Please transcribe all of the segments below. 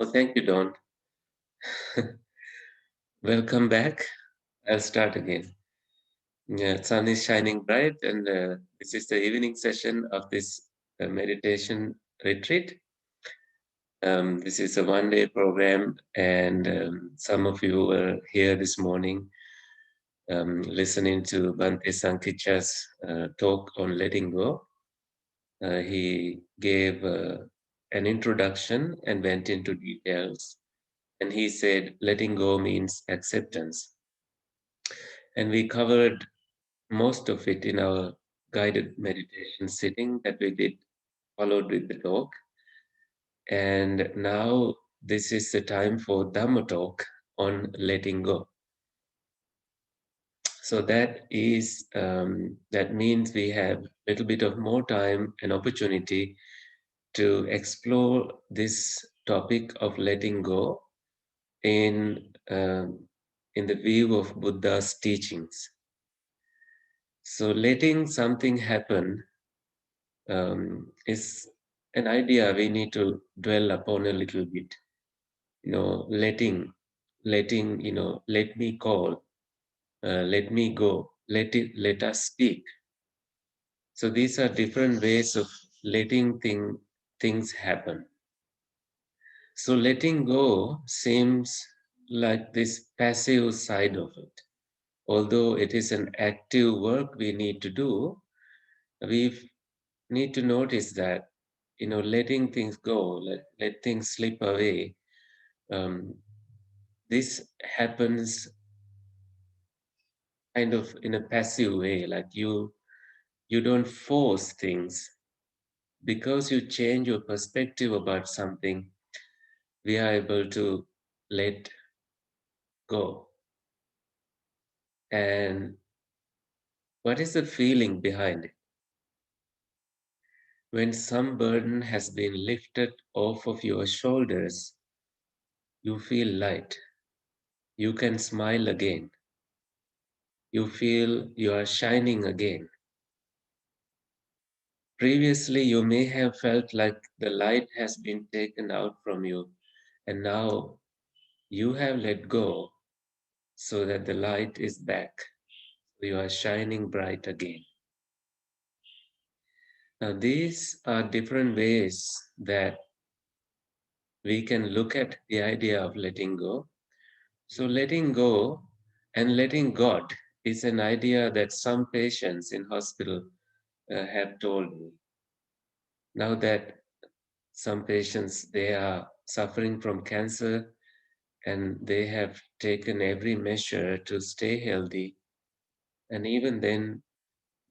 Oh, thank you, Don. Welcome back. I'll start again. Yeah, sun is shining bright, and this is the evening session of this meditation retreat. This is a one-day program, and some of you were here this morning listening to Bhante Sankicha's talk on letting go. He gave an introduction and went into details, and he said letting go means acceptance. And we covered most of it in our guided meditation sitting that we did, followed with the talk. And now this is the time for Dhamma talk on letting go. So that means we have a little bit of more time and opportunity to explore this topic of letting go in in the view of Buddha's teachings. So letting something happen is an idea we need to dwell upon a little bit. Letting, let me call, let me go, let us speak. So these are different ways of letting things happen. So letting go seems like this passive side of it. Although it is an active work we need to do, we need to notice that letting things go, let things slip away. Um, this happens kind of in a passive way, like you don't force things. Because you change your perspective about something, we are able to let go. And what is the feeling behind it? When some burden has been lifted off of your shoulders, you feel light. You can smile again. You feel you are shining again. Previously, you may have felt like the light has been taken out from you, and now you have let go so that the light is back. You are shining bright again. Now, these are different ways that we can look at the idea of letting go. So, letting go and letting God is an idea that some patients in hospital have told me. Now that some patients, they are suffering from cancer and they have taken every measure to stay healthy. And even then,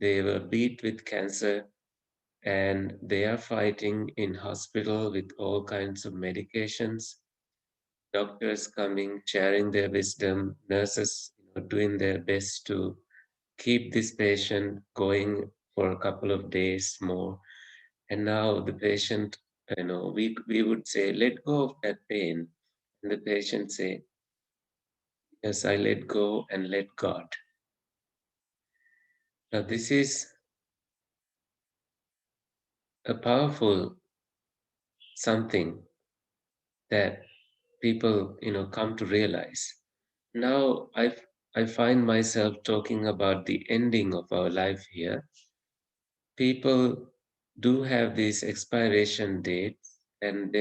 they were beat with cancer and they are fighting in hospital with all kinds of medications. Doctors coming, sharing their wisdom, nurses doing their best to keep this patient going for a couple of days more. And now the patient, we would say, let go of that pain. And the patient say, yes, I let go and let God. Now this is a powerful something that people, come to realize. Now I find myself talking about the ending of our life here. People do have these expiration dates, and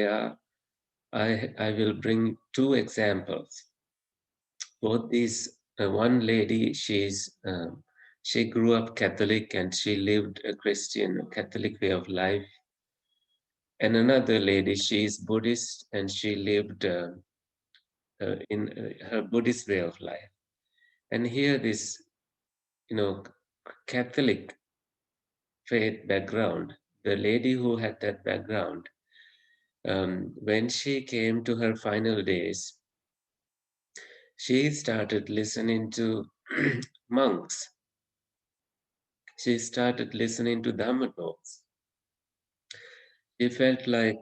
I will bring two examples. Both these, one lady, she grew up Catholic and she lived a Christian Catholic way of life. And another lady, she is Buddhist and she lived in her Buddhist way of life. And here, this, Catholic faith background, the lady who had that background, when she came to her final days, she started listening to monks. She started listening to Dhamma talks. She felt like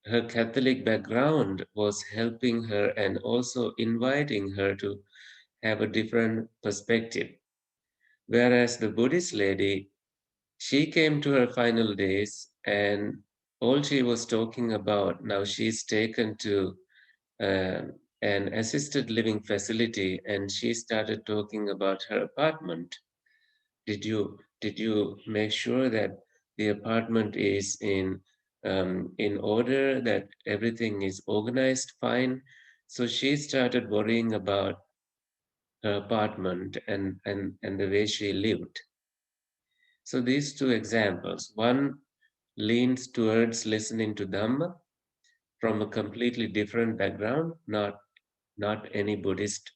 her Catholic background was helping her and also inviting her to have a different perspective. Whereas the Buddhist lady, she came to her final days and all she was talking about, now she's taken to uh, an assisted living facility and she started talking about her apartment. Did you make sure that the apartment is in order, that everything is organized fine? So she started worrying about her apartment and the way she lived. So these two examples, one leans towards listening to Dhamma from a completely different background, not any Buddhist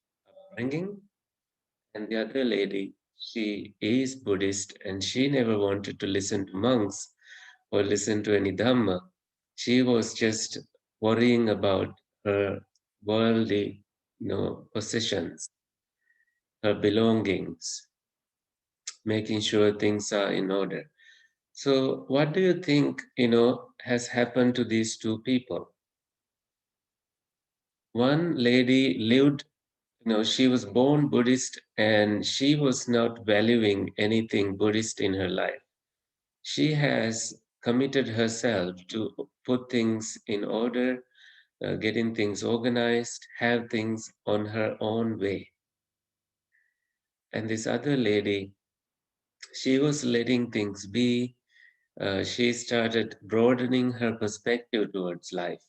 upbringing, and the other lady, she is Buddhist and she never wanted to listen to monks or listen to any Dhamma. She was just worrying about her worldly, possessions, her belongings, making sure things are in order. So, what do you think, has happened to these two people? One lady lived, she was born Buddhist and she was not valuing anything Buddhist in her life. She has committed herself to put things in order, getting things organized, have things on her own way. And this other lady, she was letting things be. She started broadening her perspective towards life.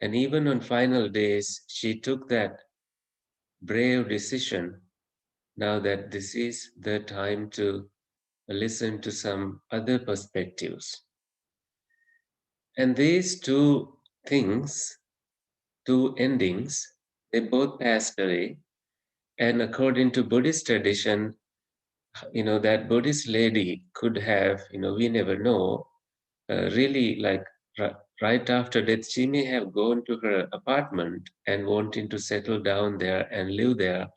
And even on final days, she took that brave decision now that this is the time to listen to some other perspectives. And these two things, two endings, they both passed away. And according to Buddhist tradition, that Buddhist lady could have, we never know, really like right after death, she may have gone to her apartment and wanting to settle down there and live there,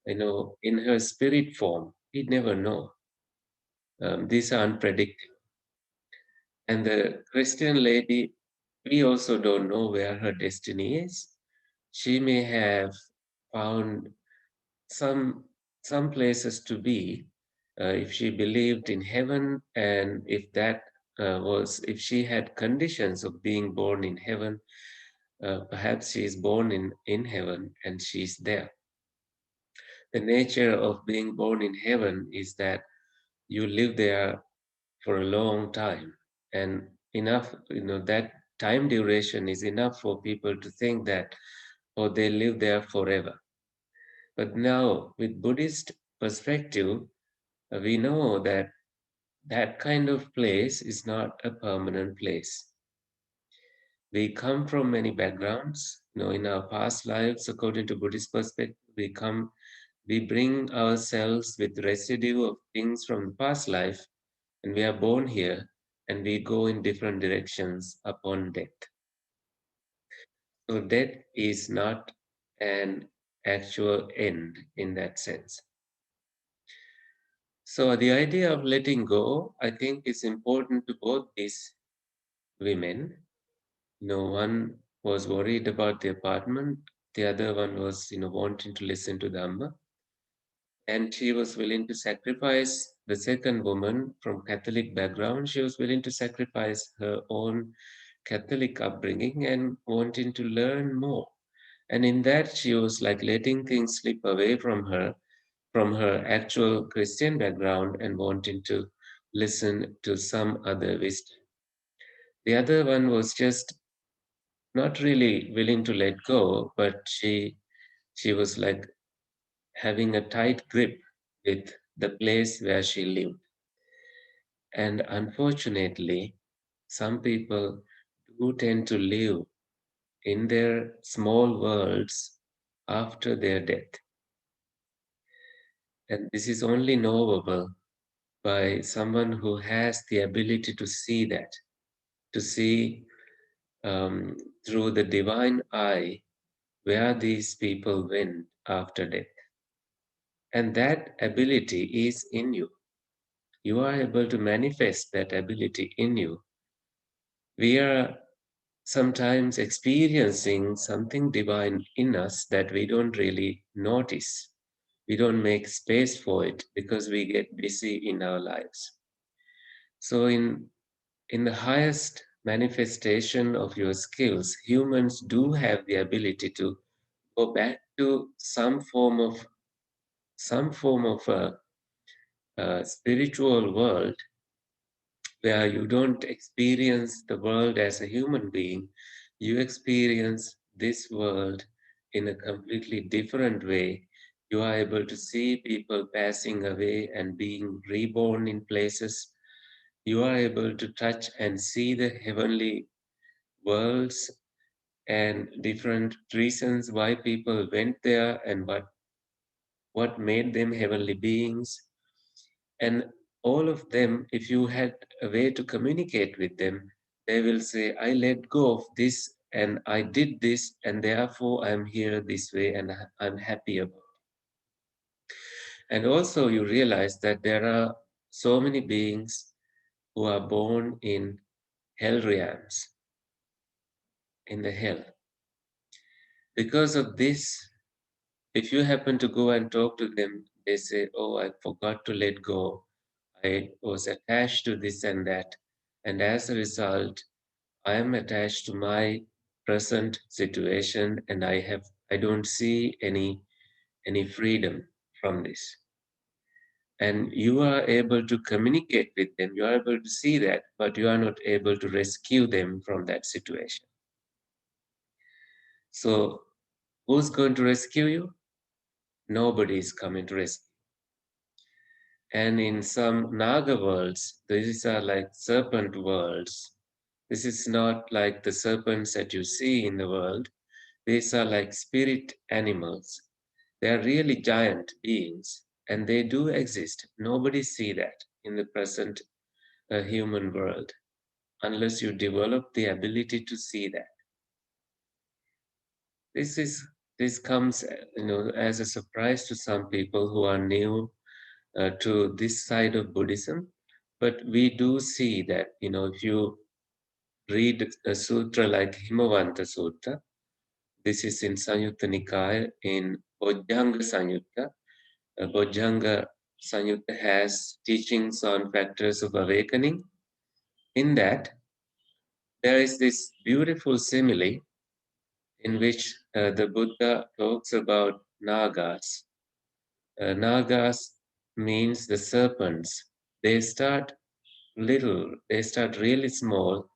in her spirit form. We never know. These are unpredictable. And the Christian lady, we also don't know where her destiny is. She may have found some some places to be if she believed in heaven, and if that was if she had conditions of being born in heaven, perhaps she is born in heaven and she's there. The nature of being born in heaven is that you live there for a long time, and enough, that time duration is enough for people to think that, oh, they live there forever. But now, with Buddhist perspective, we know that that kind of place is not a permanent place. We come from many backgrounds. In our past lives, according to Buddhist perspective, we bring ourselves with residue of things from the past life, and we are born here, and we go in different directions upon death. So death is not an actual end in that sense. So the idea of letting go, I think, is important to both these women. One was worried about the apartment, the other one was, wanting to listen to Dhamma. And she was willing to sacrifice, the second woman from Catholic background, she was willing to sacrifice her own Catholic upbringing and wanting to learn more. And in that, she was like letting things slip away from her actual Christian background and wanting to listen to some other wisdom. The other one was just not really willing to let go, but she was like having a tight grip with the place where she lived. And unfortunately, some people do tend to live in their small worlds after their death. And this is only knowable by someone who has the ability to see that, to see um, through the divine eye where these people went after death. And that ability is in you. You are able to manifest that ability in you. We are sometimes experiencing something divine in us that we don't really notice. We don't make space for it because we get busy in our lives. So in the highest manifestation of your skills, humans do have the ability to go back to some form of a spiritual world where you don't experience the world as a human being, you experience this world in a completely different way. You are able to see people passing away and being reborn in places. You are able to touch and see the heavenly worlds and different reasons why people went there and what made them heavenly beings. And all of them, if you had a way to communicate with them, they will say, I let go of this and I did this, and therefore I'm here this way and I'm happy about it. And also, you realize that there are so many beings who are born in hell realms, in the hell. Because of this, if you happen to go and talk to them, they say, oh, I forgot to let go. I was attached to this and that. And as a result, I am attached to my present situation and I don't see any freedom from this. And you are able to communicate with them, you are able to see that, but you are not able to rescue them from that situation. So who's going to rescue you? Nobody is coming to rescue. And in some Naga worlds, these are like serpent worlds. This is not like the serpents that you see in the world. These are like spirit animals. They are really giant beings, and they do exist. Nobody see that in the present human world, unless you develop the ability to see that. This is this comes, as a surprise to some people who are new to this side of Buddhism. But we do see that, if you read a sutra like Himavanta Sutta, this is in Samyutta Nikaya in Bojjhanga Samyutta. Bojjhanga Samyutta has teachings on factors of awakening. In that, there is this beautiful simile in which the Buddha talks about Nagas. Nagas means the serpents. They start little, they start really small,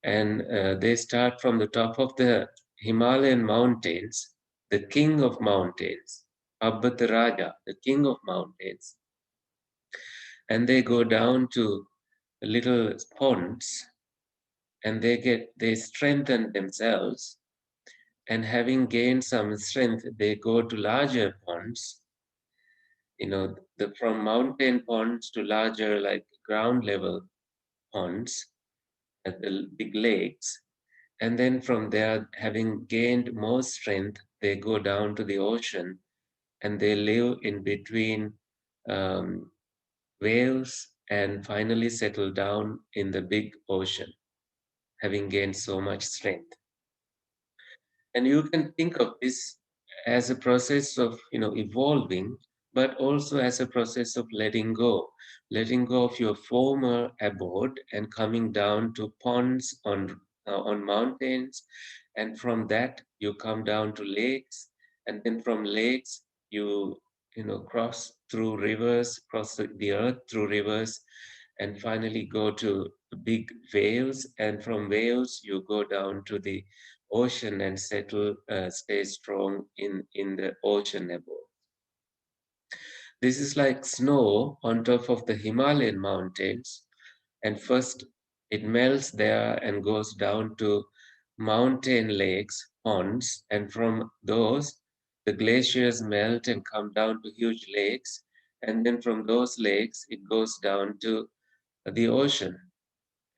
and they start from the top of the Himalayan mountains, the king of mountains, Abhataraja, the king of mountains, and they go down to little ponds, and they strengthen themselves, and having gained some strength, they go to larger ponds, from mountain ponds to larger, like ground level ponds at the big lakes. And then from there, having gained more strength, they go down to the ocean and they live in between um, waves and finally settle down in the big ocean, having gained so much strength. And you can think of this as a process of, evolving, but also as a process of letting go of your former abode and coming down to ponds on mountains. And from that, you come down to lakes. And then from lakes, cross through rivers, cross the earth through rivers, and finally go to big whales. And from whales, you go down to the ocean and stay strong in the ocean above. This is like snow on top of the Himalayan mountains, and first it melts there and goes down to mountain lakes, ponds, and from those the glaciers melt and come down to huge lakes, and then from those lakes it goes down to the ocean,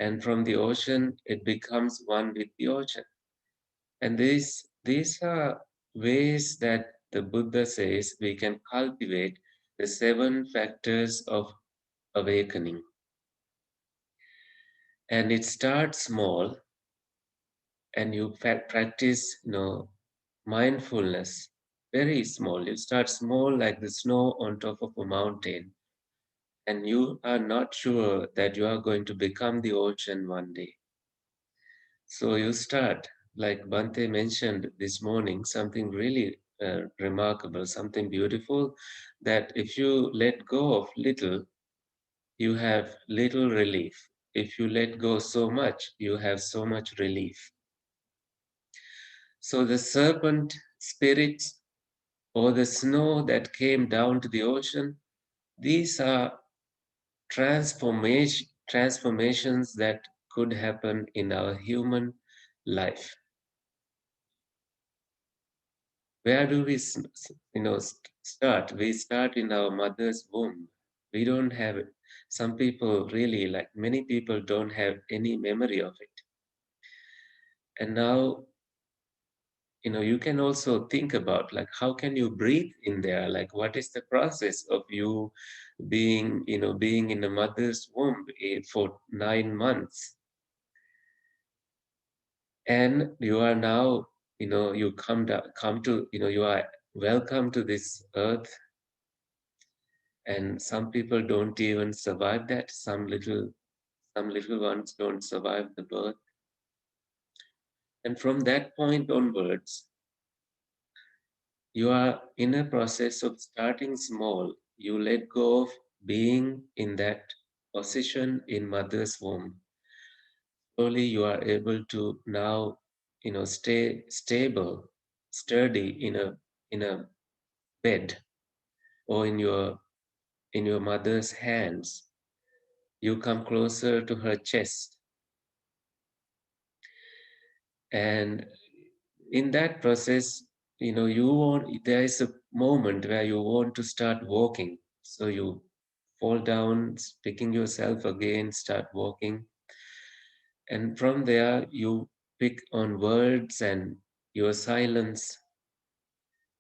and from the ocean it becomes one with the ocean. And these are ways that the Buddha says we can cultivate the 7 factors of awakening. And it starts small, and you practice, mindfulness, very small. You start small, like the snow on top of a mountain, and you are not sure that you are going to become the ocean one day. So you start, like Bante mentioned this morning, something really remarkable, something beautiful, that if you let go of little, you have little relief. If you let go so much, you have so much relief. So the serpent spirits or the snow that came down to the ocean, these are transformations that could happen in our human life. Where do we start? We start in our mother's womb. We don't have it. Some people really, like many people, don't have any memory of it. And now, you can also think about, like, how can you breathe in there? Like, what is the process of you being in a mother's womb for 9 months? And you are now, you come to, you are welcome to this earth. And some people don't even survive that. Some little ones don't survive the birth. And from that point onwards, you are in a process of starting small. You let go of being in that position in mother's womb. Slowly you are able to now, stay stable, sturdy in a bed or in your mother's hands. You come closer to her chest. And in that process, there is a moment where you want to start walking. So you fall down, picking yourself again, start walking. And from there, you pick on words and your silence,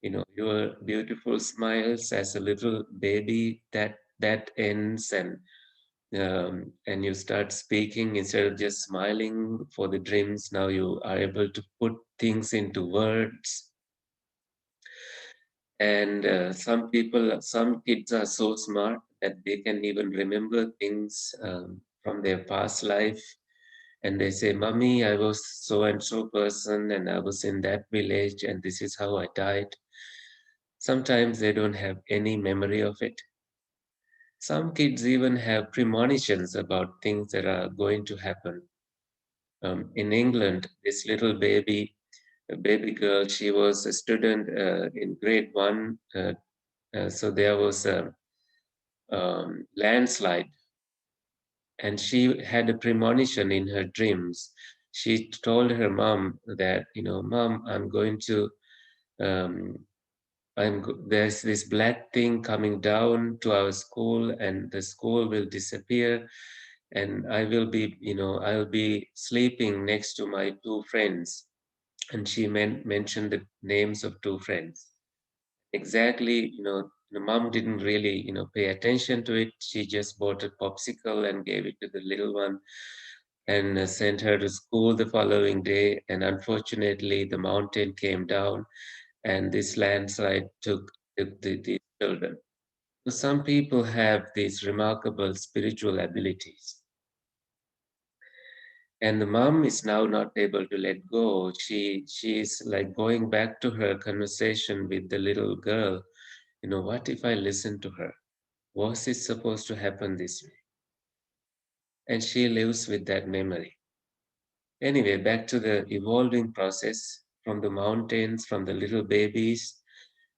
your beautiful smiles as a little baby that ends, and you start speaking instead of just smiling for the dreams. Now you are able to put things into words. And some kids are so smart that they can even remember things from their past life. And they say, Mommy, I was so and so person, and I was in that village, and this is how I died. Sometimes they don't have any memory of it. Some kids even have premonitions about things that are going to happen. In England, this little baby, a baby girl, she was a student in grade one. So there was a landslide, and she had a premonition in her dreams. She told her mom that, Mom, um, there's this black thing coming down to our school, and the school will disappear, and I'll be sleeping next to my two friends. And she mentioned the names of two friends. Exactly, the mom didn't really, pay attention to it. She just bought a popsicle and gave it to the little one, and sent her to school the following day. And unfortunately, the mountain came down, and this landslide took the children. So some people have these remarkable spiritual abilities. And the mom is now not able to let go. She's like going back to her conversation with the little girl. What if I listen to her? Was it supposed to happen this way? And she lives with that memory. Anyway, back to the evolving process from the mountains, from the little babies,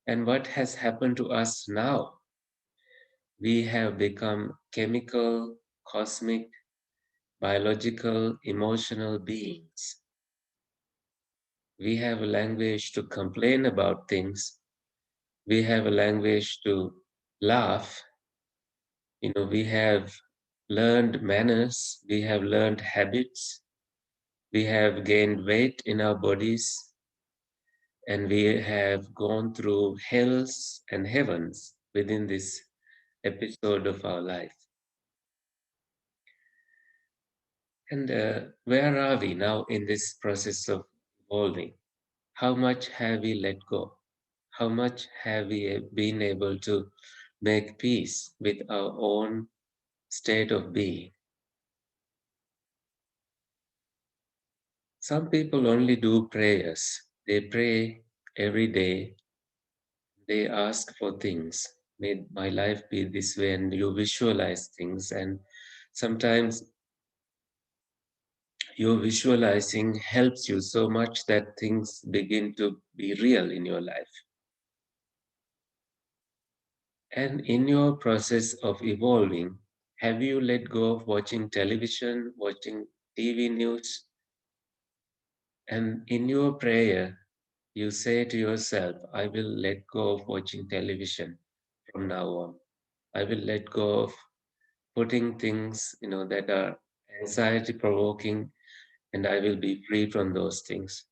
and what has happened to us now. We have become chemical, cosmic, biological, emotional beings. We have a language to complain about things. We have a language to laugh. We have learned manners. We have learned habits. We have gained weight in our bodies. And we have gone through hells and heavens within this episode of our life. And where are we now in this process of evolving? How much have we let go? How much have we been able to make peace with our own state of being? Some people only do prayers. They pray every day. They ask for things. May my life be this way, and you visualize things. And sometimes your visualizing helps you so much that things begin to be real in your life. And in your process of evolving, have you let go of watching television, watching TV news? And in your prayer, you say to yourself, I will let go of watching television from now on. I will let go of putting things, that are anxiety provoking, and I will be free from those things.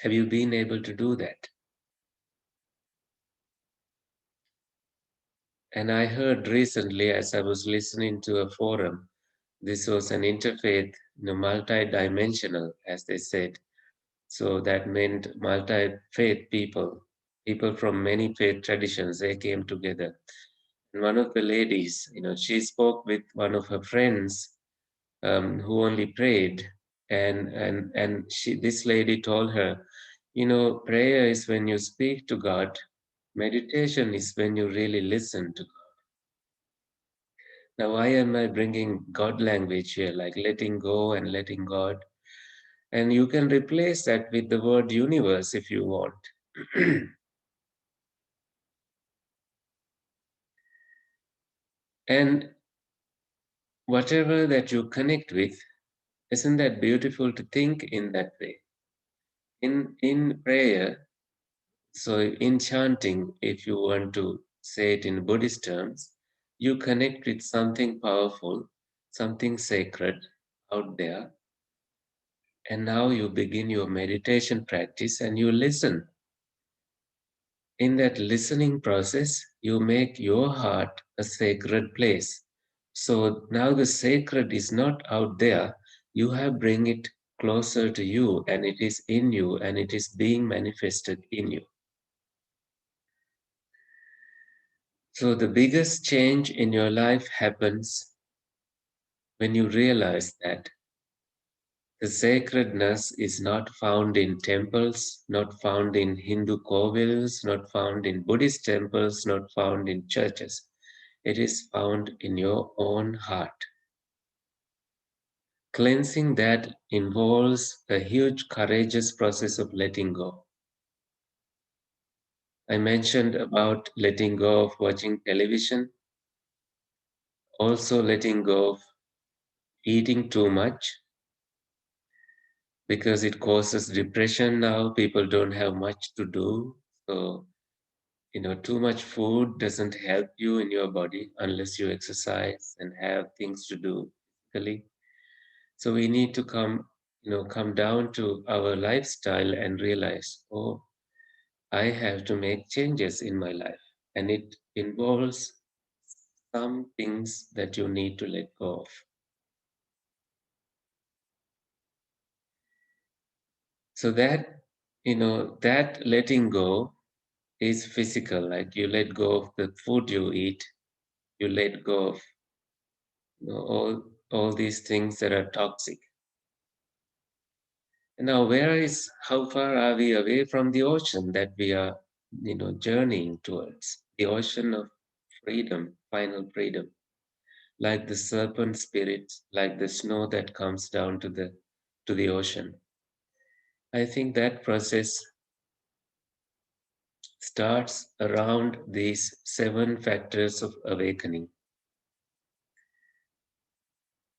Have you been able to do that? And I heard recently as I was listening to a forum, this was an interfaith, multi-dimensional, as they said. So that meant multi-faith people, people from many faith traditions, they came together. And one of the ladies, she spoke with one of her friends who only prayed, and this lady told her, prayer is when you speak to God, meditation is when you really listen to God. Now, why am I bringing God language here, like letting go and letting God? And you can replace that with the word universe if you want. And whatever that you connect with, isn't that beautiful to think in that way? In prayer, so in chanting, if you want to say it in Buddhist terms, you connect with something powerful, something sacred out there, and now you begin your meditation practice and you listen. In that listening process, you make your heart a sacred place. So now the sacred is not out there, you have bring it closer to you, and it is in you, and it is being manifested in you. So the biggest change in your life happens when you realize that the sacredness is not found in temples, not found in Hindu kovils, not found in Buddhist temples, not found in churches. It is found in your own heart. Cleansing that involves a huge, courageous process of letting go. I mentioned about letting go of watching television, also letting go of eating too much because it causes depression now. People don't have much to do. So, too much food doesn't help you in your body unless you exercise and have things to do physically. So we need to come down to our lifestyle and realize, oh, I have to make changes in my life. And it involves some things that you need to let go of. So that letting go is physical, like you let go of the food you eat, you let go of all these things that are toxic. Now, how far are we away from the ocean that we are, journeying towards? The ocean of freedom, final freedom, like the serpent spirit, like the snow that comes down to the ocean. I think that process starts around these 7 factors of awakening.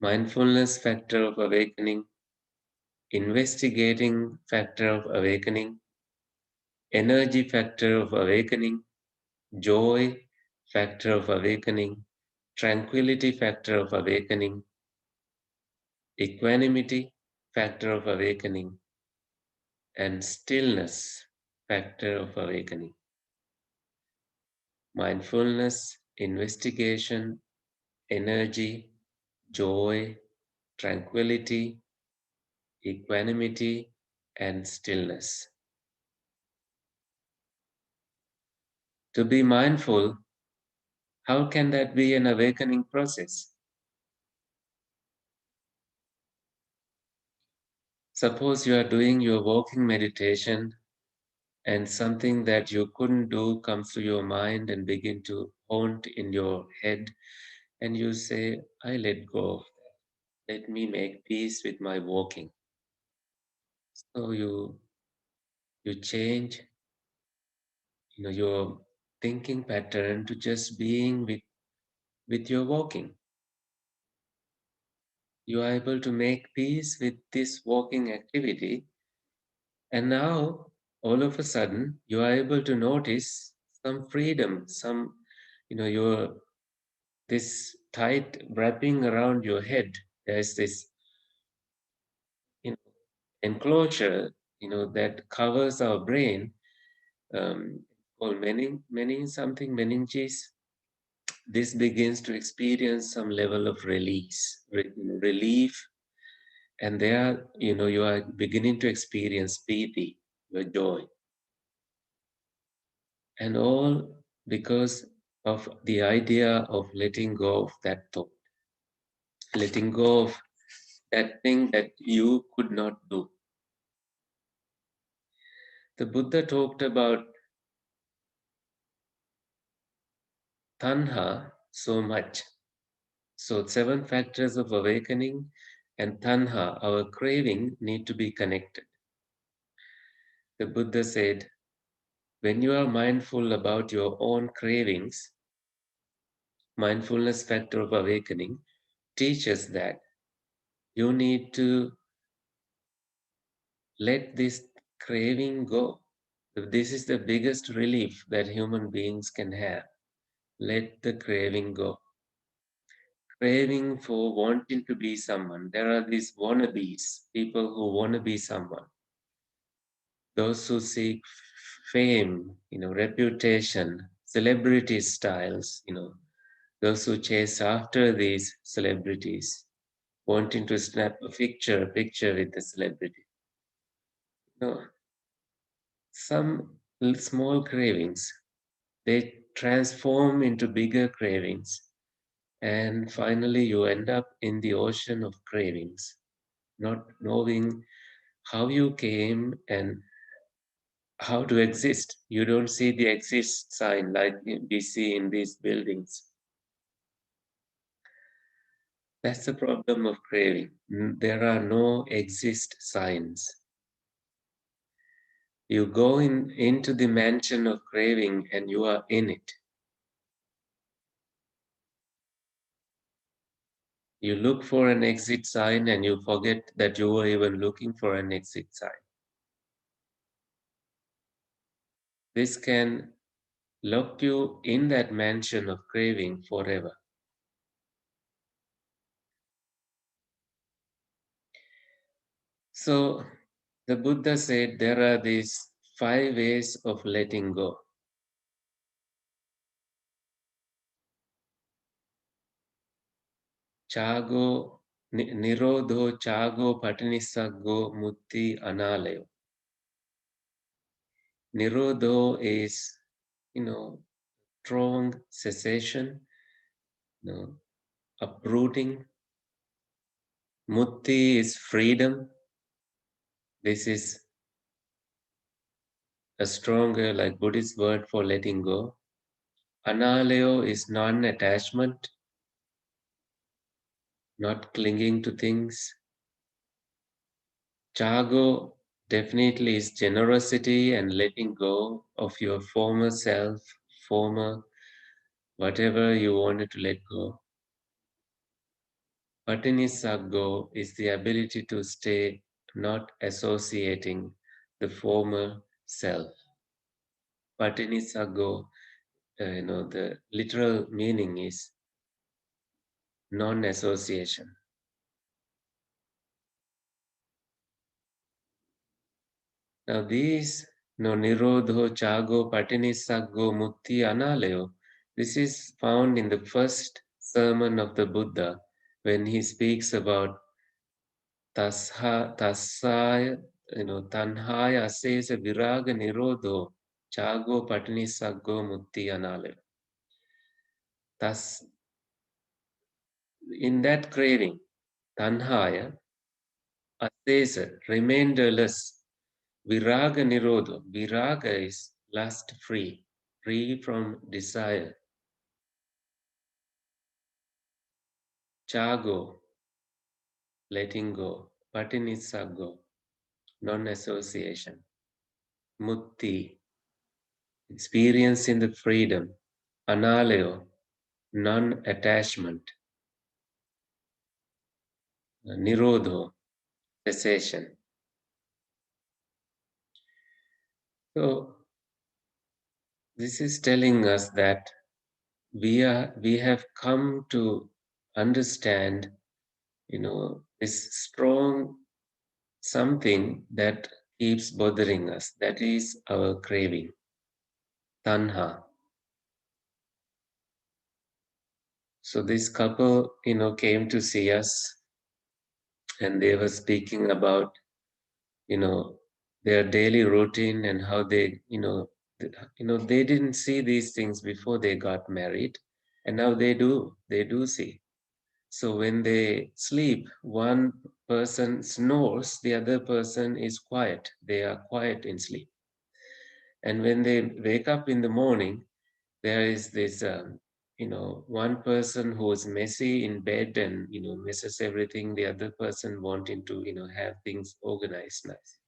Mindfulness factor of awakening, investigating factor of awakening, energy factor of awakening, joy factor of awakening, tranquility factor of awakening, equanimity factor of awakening, and stillness factor of awakening. Mindfulness, investigation, energy, joy, tranquility, equanimity, and stillness. To be mindful, how can that be an awakening process? Suppose you are doing your walking meditation and something that you couldn't do comes to your mind and begin to haunt in your head, and you say, I let go of that. Let me make peace with my walking. So you change your thinking pattern to just being with your walking. You are able to make peace with this walking activity, and now all of a sudden you are able to notice some freedom, some your this tight wrapping around your head. There's this you know, enclosure that covers our brain, called something meninges. This begins to experience some level of relief, and there you are beginning to experience piti, your joy, and all because of the idea of letting go of that thought, letting go of that thing that you could not do. The Buddha talked about tanha so much. So, seven factors of awakening and tanha, our craving, need to be connected. The Buddha said, when you are mindful about your own cravings, mindfulness factor of awakening teaches that you need to let this craving go. This is the biggest relief that human beings can have. Let the craving go. Craving for wanting to be someone. There are these wannabes, people who want to be someone. Those who seek fame, reputation, celebrity styles, those who chase after these celebrities, wanting to snap a picture with the celebrity. No, some small cravings, they transform into bigger cravings, and finally you end up in the ocean of cravings, not knowing how you came and how to exist. You don't see the exist sign like we see in these buildings. That's the problem of craving. There are no exist signs. You go into the mansion of craving and you are in it. You look for an exit sign and you forget that you were even looking for an exit sign. This can lock you in that mansion of craving forever. So the Buddha said there are these 5 ways of letting go. Chago, Nirodho, Chago, Patinisaggo, Mutti, Analayo. Nirodho is, strong cessation, uprooting. Mutti is freedom. This is a stronger, like Buddhist word for letting go. Analayo is non-attachment, not clinging to things. Chago definitely is generosity and letting go of your former self, former whatever you wanted to let go. Patinisaggo is the ability to stay not associating the former self. Patinisaggo, the literal meaning is non-association. Now these, Nirodho, Chago, Patinisaggo, Mutti, Analayo, this is found in the first sermon of the Buddha when he speaks about Tassaya, Tanhaya Asesa Viraga Nirodho, Chago, Patinisaggo, Mutti, Analayo. Thus, in that craving, Tanhaya, Asesa, remainderless. Viraga nirodha. Viraga is lust free, free from desire. Chago, letting go. Patinisago, non-association. Mutti, experiencing the freedom. Analeo, non-attachment. Nirodho, cessation. So this is telling us that we have come to understand, this strong something that keeps bothering us. That is our craving, tanha. So this couple, came to see us, and they were speaking about, you know, their daily routine and how they, they didn't see these things before they got married, and now they do see. So when they sleep, one person snores, the other person is quiet. They are quiet in sleep. And when they wake up in the morning, there is this, one person who is messy in bed and, messes everything, the other person wanting to, have things organized nice.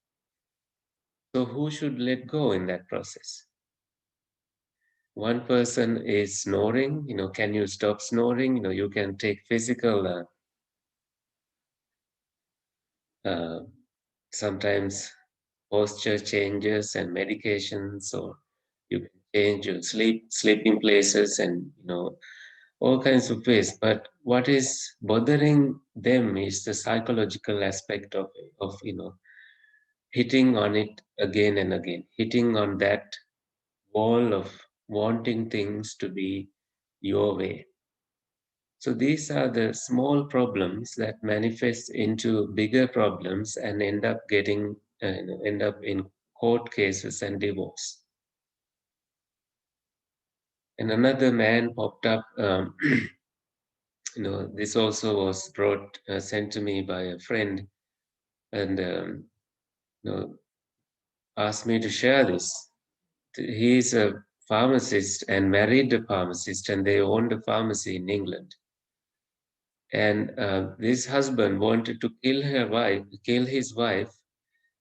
So who should let go in that process? One person is snoring, can you stop snoring? You can take physical, uh, sometimes posture changes and medications, or you can change your sleeping places, and all kinds of ways. But what is bothering them is the psychological aspect of hitting on it again and again, hitting on that wall of wanting things to be your way. So these are the small problems that manifest into bigger problems and end up in court cases and divorce. And another man popped up. This also was sent to me by a friend, and asked me to share this. He's a pharmacist and married a pharmacist, and they owned a pharmacy in England. And this husband wanted to kill his wife,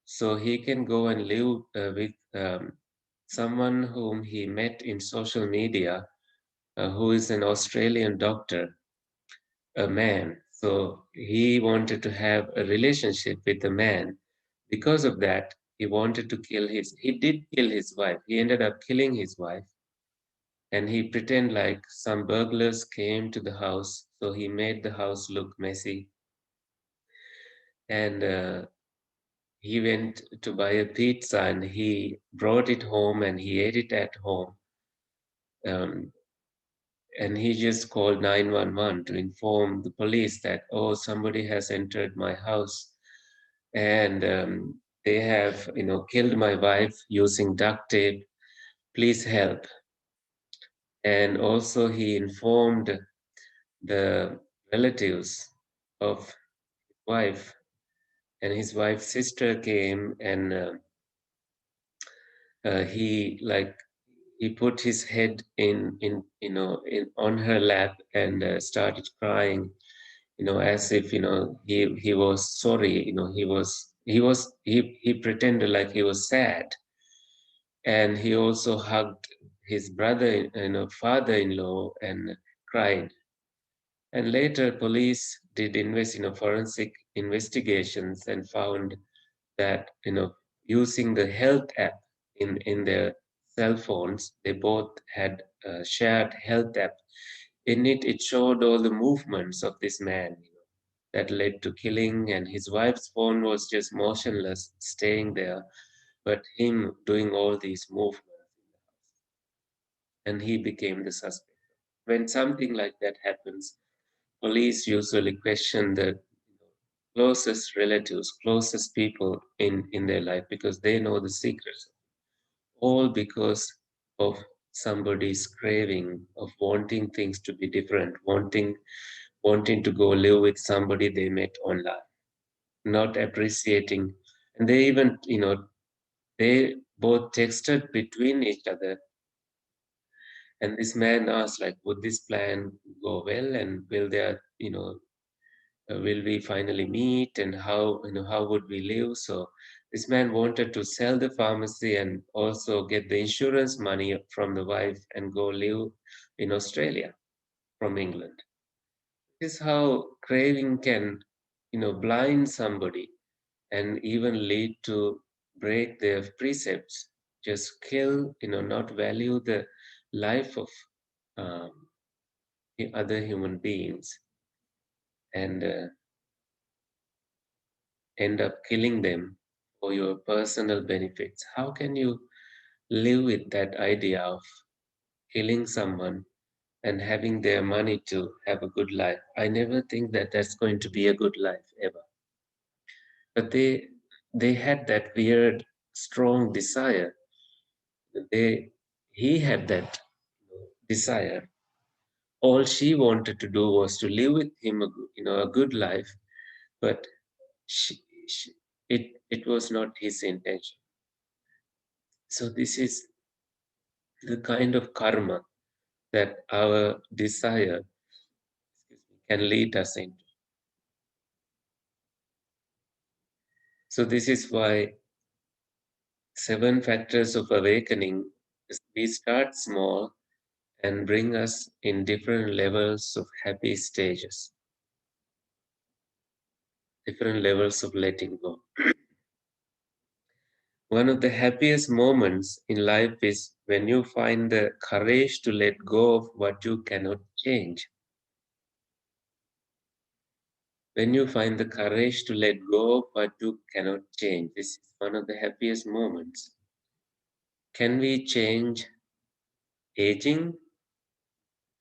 so he can go and live with someone whom he met in social media, who is an Australian doctor, a man. So he wanted to have a relationship with a man. Because of that, he did kill his wife. He ended up killing his wife, and he pretended like some burglars came to the house. So he made the house look messy. And he went to buy a pizza and he brought it home and he ate it at home. Um, and he just called 911 to inform the police that, oh, somebody has entered my house, and they have, killed my wife using duct tape. Please help. And also he informed the relatives of his wife, and his wife's sister came, and he like he put his head on her lap and started crying, as if he was sorry. He pretended like he was sad, and he also hugged his brother, father-in-law, and cried. And later, police did forensic investigations and found that, using the health app in their cell phones, they both had a shared health app. In it, it showed all the movements of this man, that led to killing, and his wife's phone was just motionless, staying there, but him doing all these movements, and he became the suspect. When something like that happens, police usually question the closest relatives, closest people in their life, because they know the secrets, all because of somebody's craving of wanting things to be different, wanting to go live with somebody they met online. not appreciating. And they even, they both texted between each other. And this man asked, like, would this plan go well? And will there, will we finally meet? And how, how would we live? So this man wanted to sell the pharmacy and also get the insurance money from the wife and go live in Australia from England. This is how craving can, blind somebody and even lead to break their precepts, just kill, not value the life of um, the other human beings and end up killing them for your personal benefits. How can you live with that idea of killing someone and having their money to have a good life? I never think that that's going to be a good life ever. But they had that weird, strong desire. They he had that desire. All she wanted to do was to live with him, a good life. But she, it was not his intention. So this is the kind of karma that our desire can lead us into. So this is why seven factors of awakening, we start small and bring us in different levels of happy stages, different levels of letting go. One of the happiest moments in life is when you find the courage to let go of what you cannot change. When you find the courage to let go of what you cannot change, this is one of the happiest moments. Can we change aging?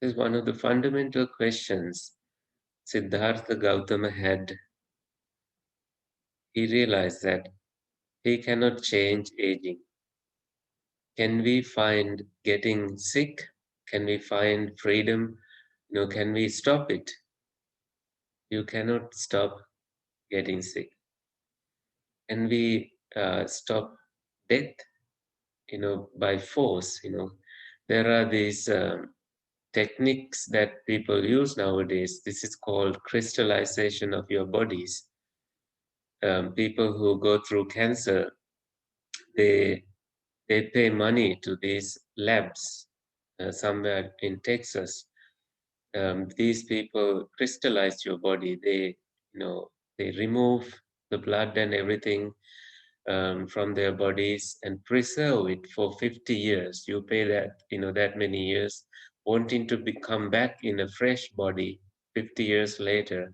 This is one of the fundamental questions Siddhartha Gautama had. He realized that he cannot change aging. Can we find getting sick? Can we find freedom? Can we stop it? You cannot stop getting sick. Can we stop death? By force. There are these techniques that people use nowadays. This is called crystallization of your bodies. People who go through cancer, they they pay money to these labs somewhere in Texas. These people crystallize your body. They remove the blood and everything from their bodies and preserve it for 50 years. You pay that, that many years, wanting to come back in a fresh body 50 years later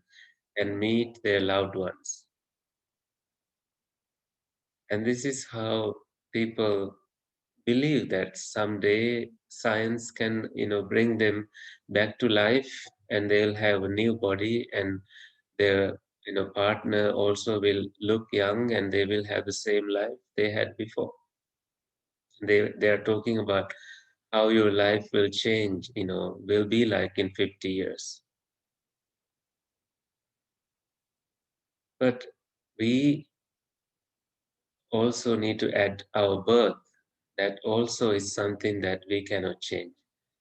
and meet their loved ones. And this is how people believe that someday science can, bring them back to life and they'll have a new body and their, partner also will look young and they will have the same life they had before. They are talking about how your life will change, will be like in 50 years. But we also need to add our birth. That also is something that we cannot change.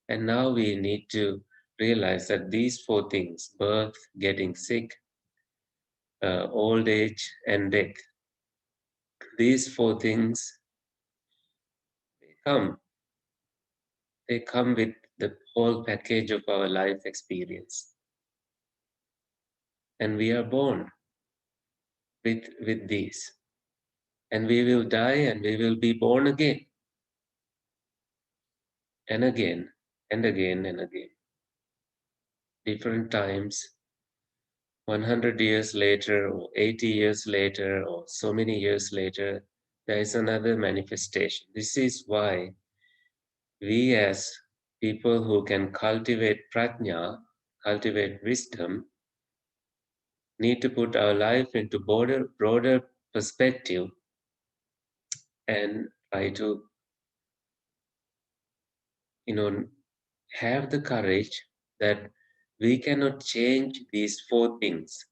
And now we need to realize that these four things, birth, getting sick, old age, and death, these four things, they come. They come with the whole package of our life experience. And we are born with these. And we will die and we will be born again and again and again and again. Different times, 100 years later, or 80 years later, or so many years later, there is another manifestation. This is why we, as people who can cultivate prajna, cultivate wisdom, need to put our life into broader perspective and try to, you know, have the courage that we cannot change these four things.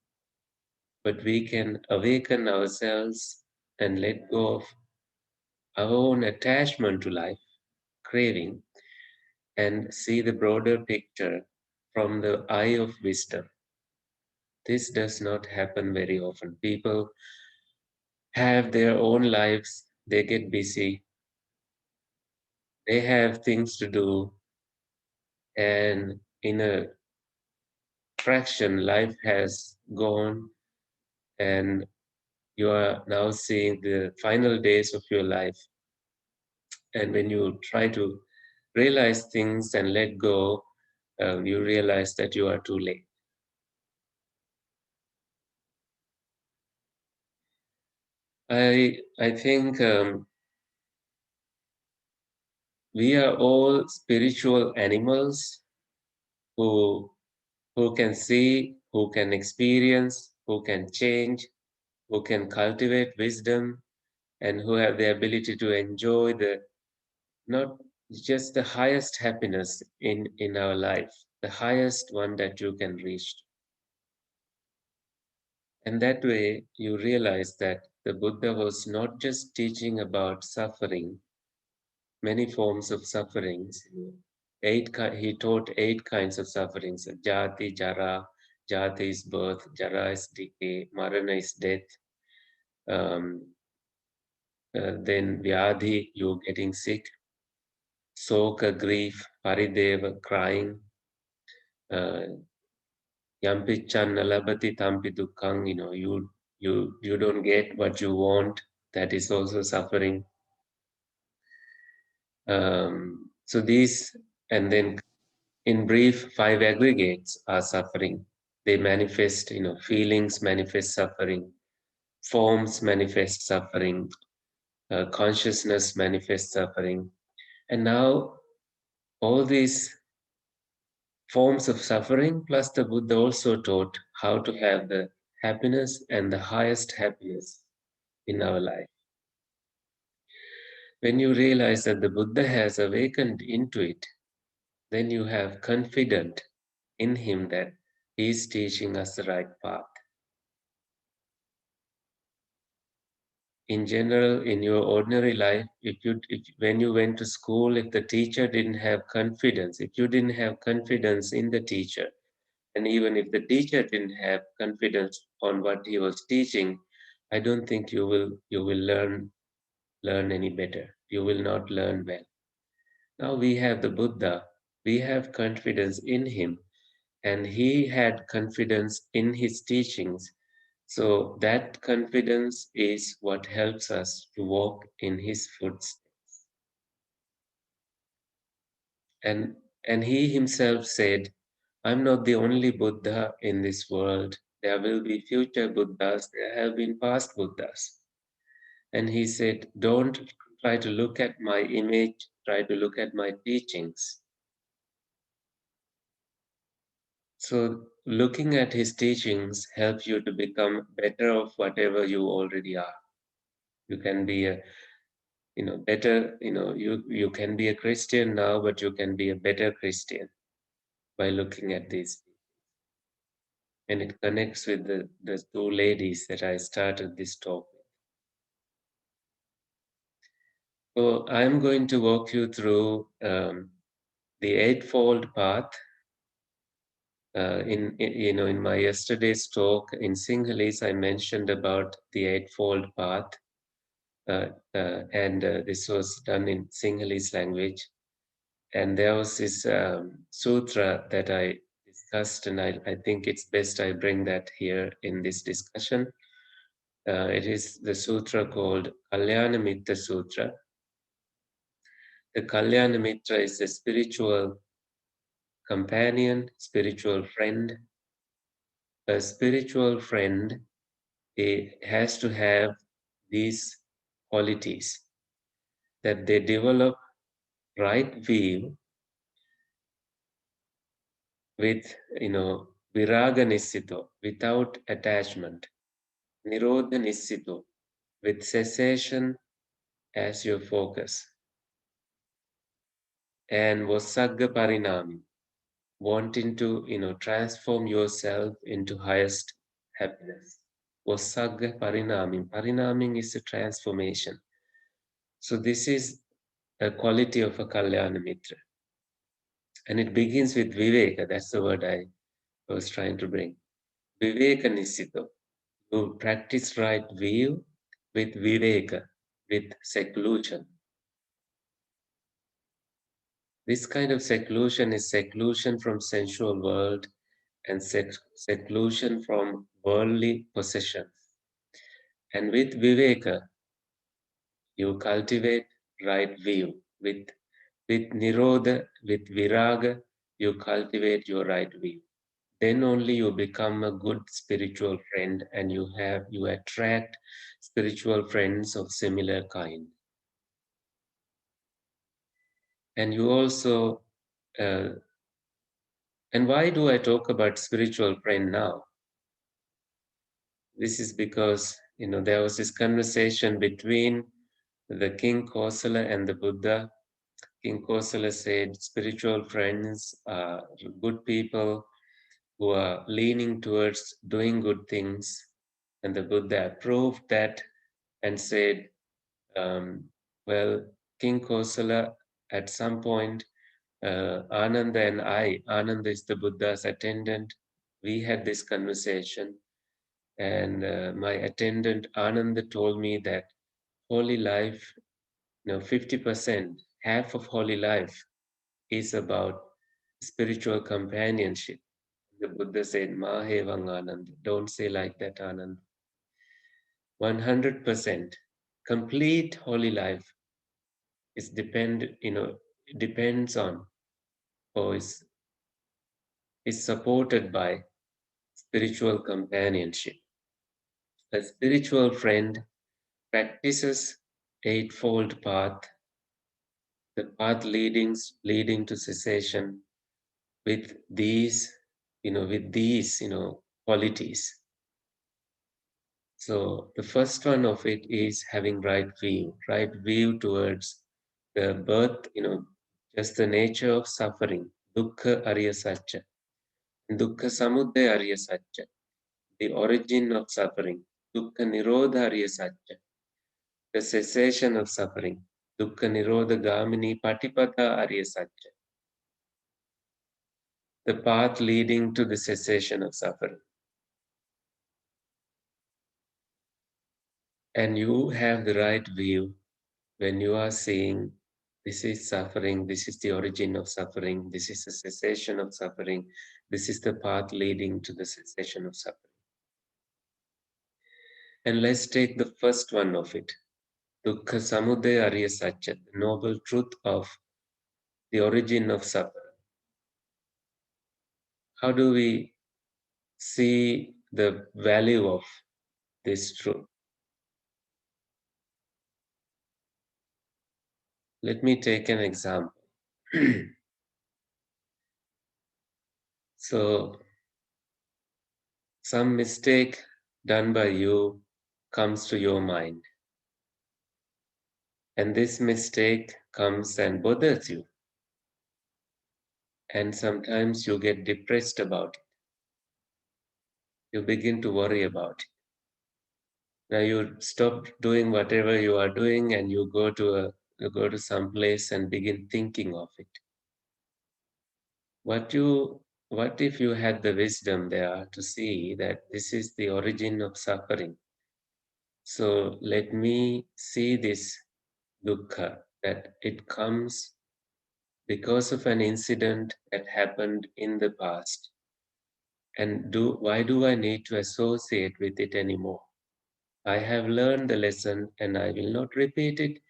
but we can awaken ourselves and let go of our own attachment to life, craving, and see the broader picture from the eye of wisdom. This does not happen very often. People have their own lives, they get busy, they have things to do, and in a fraction, life has gone, and you are now seeing the final days of your life. And when you try to realize things and let go, you realize that you are too late. I think we are all spiritual animals who who can see, who can experience, who can change, who can cultivate wisdom, and who have the ability to enjoy the not just the highest happiness in our life, the highest one that you can reach. And that way, you realize that the Buddha was not just teaching about suffering, many forms of sufferings. He taught 8 kinds of sufferings: jati, jara. Jati is birth, jara is decay, marana is death. Um, then vyadhi, you getting sick. Soka, grief. Parideva, crying. Uh, Yampichan nalabati tampi dukkang. You don't get what you want. That is also suffering. So these, and then in brief, 5 aggregates are suffering. They manifest, feelings manifest suffering, forms manifest suffering, consciousness manifests suffering. And now all these forms of suffering, plus the Buddha also taught how to have the happiness and the highest happiness in our life. When you realize that the Buddha has awakened into it, then you have confidence in him that he is teaching us the right path. In general, in your ordinary life, if when you went to school, if the teacher didn't have confidence, if you didn't have confidence in the teacher, and even if the teacher didn't have confidence on what he was teaching, I don't think you will learn any better. You will not learn well. Now we have the Buddha. We have confidence in him, and he had confidence in his teachings. So that confidence is what helps us to walk in his footsteps. And and he himself said, I'm not the only Buddha in this world. There will be future Buddhas, there have been past Buddhas. And he said, don't try to look at my image, try to look at my teachings. So looking at his teachings helps you to become better of whatever you already are. You can be a better, you can be a Christian now, but you can be a better Christian by looking at these. And it connects with the 2 ladies that I started this talk with. So I'm going to walk you through the Eightfold Path. In my yesterday's talk in Sinhalese, I mentioned about the Eightfold Path, and this was done in Sinhalese language. And there was this sutra that I discussed, and I think it's best I bring that here in this discussion. It is the sutra called Kalyana Mitra Sutra. The Kalyana Mitra is a spiritual companion, spiritual friend. A spiritual friend has to have these qualities that they develop right view with, viraga nissito, without attachment, nirodha nissito, with cessation as your focus, and vasagga parinami, wanting to, transform yourself into highest happiness. was Sagga Parinaming. Parinaming is a transformation. So this is a quality of a Kalyana Mitra. And it begins with Viveka. That's the word I was trying to bring. Viveka Nisito. You practice right view with Viveka, with seclusion. This kind of seclusion is seclusion from sensual world and seclusion from worldly possessions. And with Viveka, you cultivate right view. With Nirodha, with Viraga, you cultivate your right view. Then only you become a good spiritual friend and you attract spiritual friends of similar kind. And you also, and why do I talk about spiritual friend now? This is because, there was this conversation between the King Kosala and the Buddha. King Kosala said, spiritual friends are good people who are leaning towards doing good things. And the Buddha approved that and said, well, King Kosala, at some point, Ananda and I, Ananda is the Buddha's attendant, we had this conversation. And my attendant Ananda told me that holy life, 50%, half of holy life is about spiritual companionship. The Buddha said, Mahevang Ananda. Don't say like that, Ananda. 100% complete holy life is depends on or is supported by spiritual companionship. A spiritual friend practices Eightfold Path, the path leading to cessation with these qualities. So the first one of it is having right view towards the birth, just the nature of suffering, dukkha arya satcha, dukkha samudaya arya satcha, the origin of suffering, dukkha nirodha arya satcha, the cessation of suffering, dukkha nirodha gamini patipada arya satcha, the path leading to the cessation of suffering. And you have the right view when you are seeing this is suffering, this is the origin of suffering, this is the cessation of suffering, this is the path leading to the cessation of suffering. And let's take the first one of it, Dukkha Samudaya Arya Satya, the noble truth of the origin of suffering. How do we see the value of this truth? Let me take an example. So, some mistake done by you comes to your mind. And this mistake comes and bothers you. And sometimes you get depressed about it. You begin to worry about it. Now you stop doing whatever you are doing and you go to some place and begin thinking of it. What if you had the wisdom there to see that this is the origin of suffering? So let me see this dukkha, that it comes because of an incident that happened in the past. And why do I need to associate with it anymore? I have learned the lesson and I will not repeat it.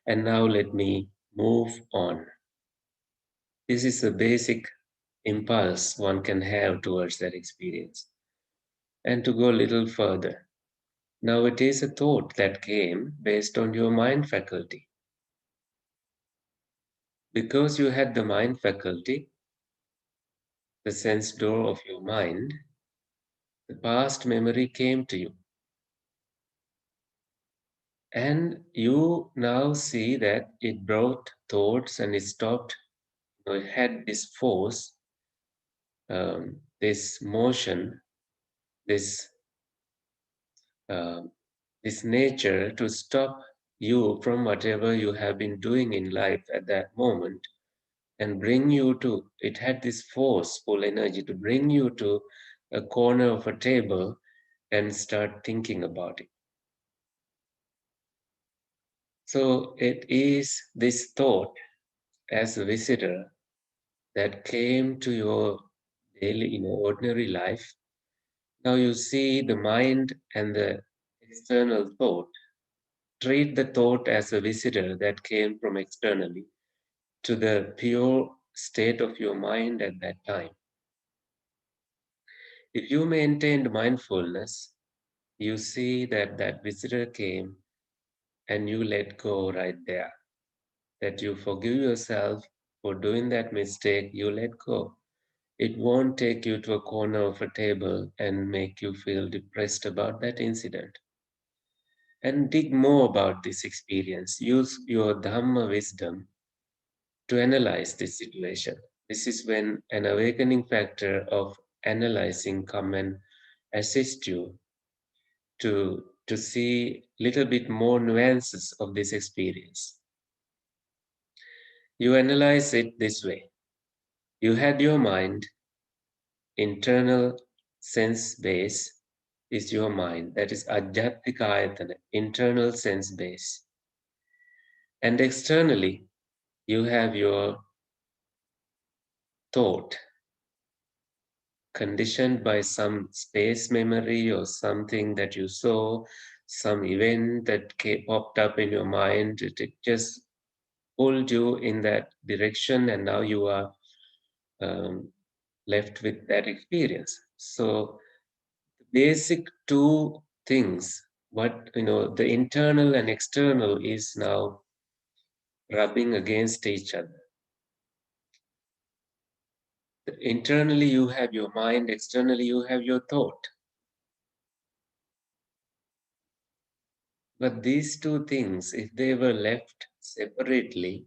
And now let me move on. This is a basic impulse one can have towards that experience. And to go a little further. Now it is a thought that came based on your mind faculty. Because you had the mind faculty, the sense door of your mind, the past memory came to you. And you now see that it brought thoughts and it stopped, it had this force, this motion, this uh, this nature to stop you from whatever you have been doing in life at that moment and bring you to, it had this forceful energy to bring you to a corner of a table and start thinking about it. So it is this thought as a visitor that came to your daily, ordinary life. Now you see the mind and the external thought. Treat the thought as a visitor that came from externally to the pure state of your mind at that time. If you maintained mindfulness, you see that that visitor came and you let go right there. That you forgive yourself for doing that mistake, you let go. It won't take you to a corner of a table and make you feel depressed about that incident. And dig more about this experience. Use your Dhamma wisdom to analyze this situation. This is when an awakening factor of analyzing come and assist you to see little bit more nuances of this experience. You analyze it this way. You had your mind, internal sense base is your mind. That is Ajjatika Ayatana, internal sense base. And externally, you have your thought, conditioned by some space memory or something that you saw, some event that popped up in your mind. It just pulled you in that direction, and now you are um, left with that experience. So, basic two things, what the internal and external is now rubbing against each other. Internally, you have your mind, externally, you have your thought. But these two things, if they were left separately,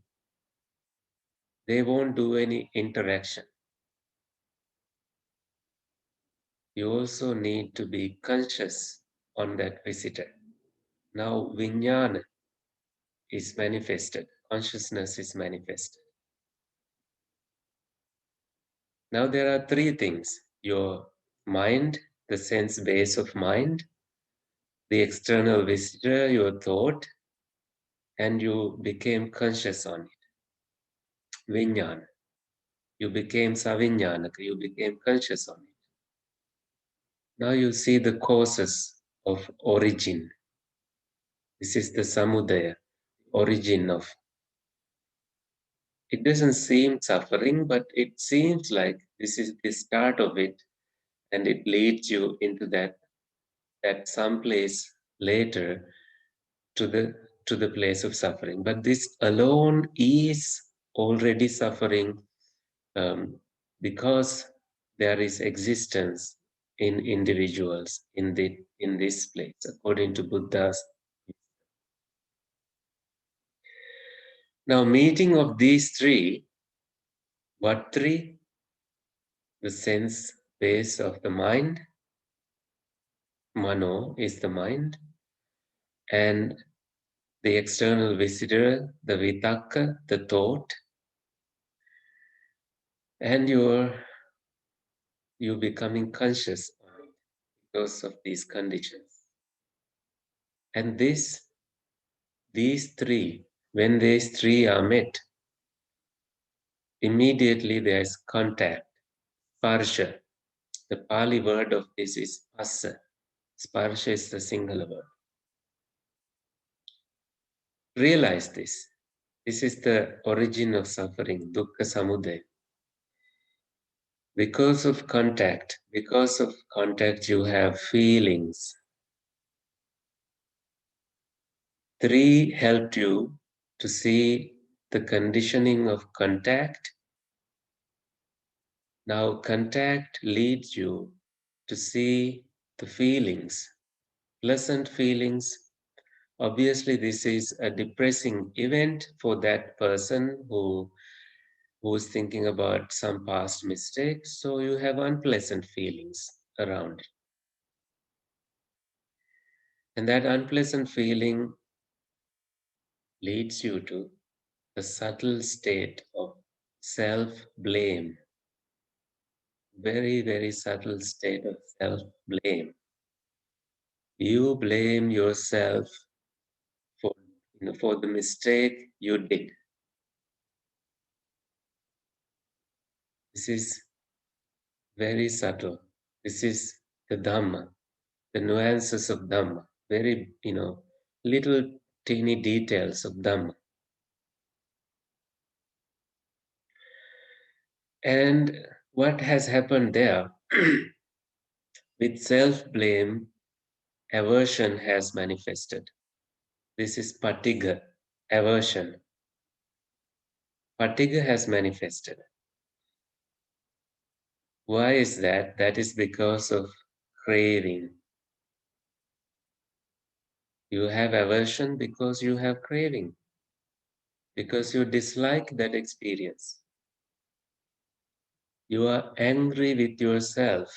they won't do any interaction. You also need to be conscious on that visitor. Now, vijnana is manifested, consciousness is manifested. Now, there are three things: your mind, the sense base of mind, the external visitor, your thought, and you became conscious on it. Vijnana. You became savignanaka, you became conscious on it. Now you see the causes of origin. This is the samudaya, origin of. It doesn't seem suffering, but it seems like this is the start of it, and it leads you into that someplace later to the place of suffering. But this alone is already suffering, because there is existence in individuals in this place, according to Buddha's. Now, meeting of these three, what three? The sense base of the mind, mano is the mind, and the external visitor, the vitakka, the thought, and you becoming conscious of it because of these conditions. And these three, when these three are met, immediately there's contact, sparsha. The Pali word of this is passa. Sparsha is the singular word. Realize this. This is the origin of suffering, dukkha samudaya. Because of contact, you have feelings. Three helped you to see the conditioning of contact. Now, contact leads you to see the feelings, pleasant feelings. Obviously, this is a depressing event for that person who's thinking about some past mistakes, so you have unpleasant feelings around it. And that unpleasant feeling leads you to the subtle state of self blame, very, very subtle state of self blame. You blame yourself for, for the mistake you did. This is very subtle. This is the Dhamma, the nuances of Dhamma, very, little teeny details of Dhamma. And what has happened there with self blame, aversion has manifested. This is patiga, aversion. Patiga has manifested. Why is that? That is because of craving. You have aversion because you have craving, because you dislike that experience. You are angry with yourself,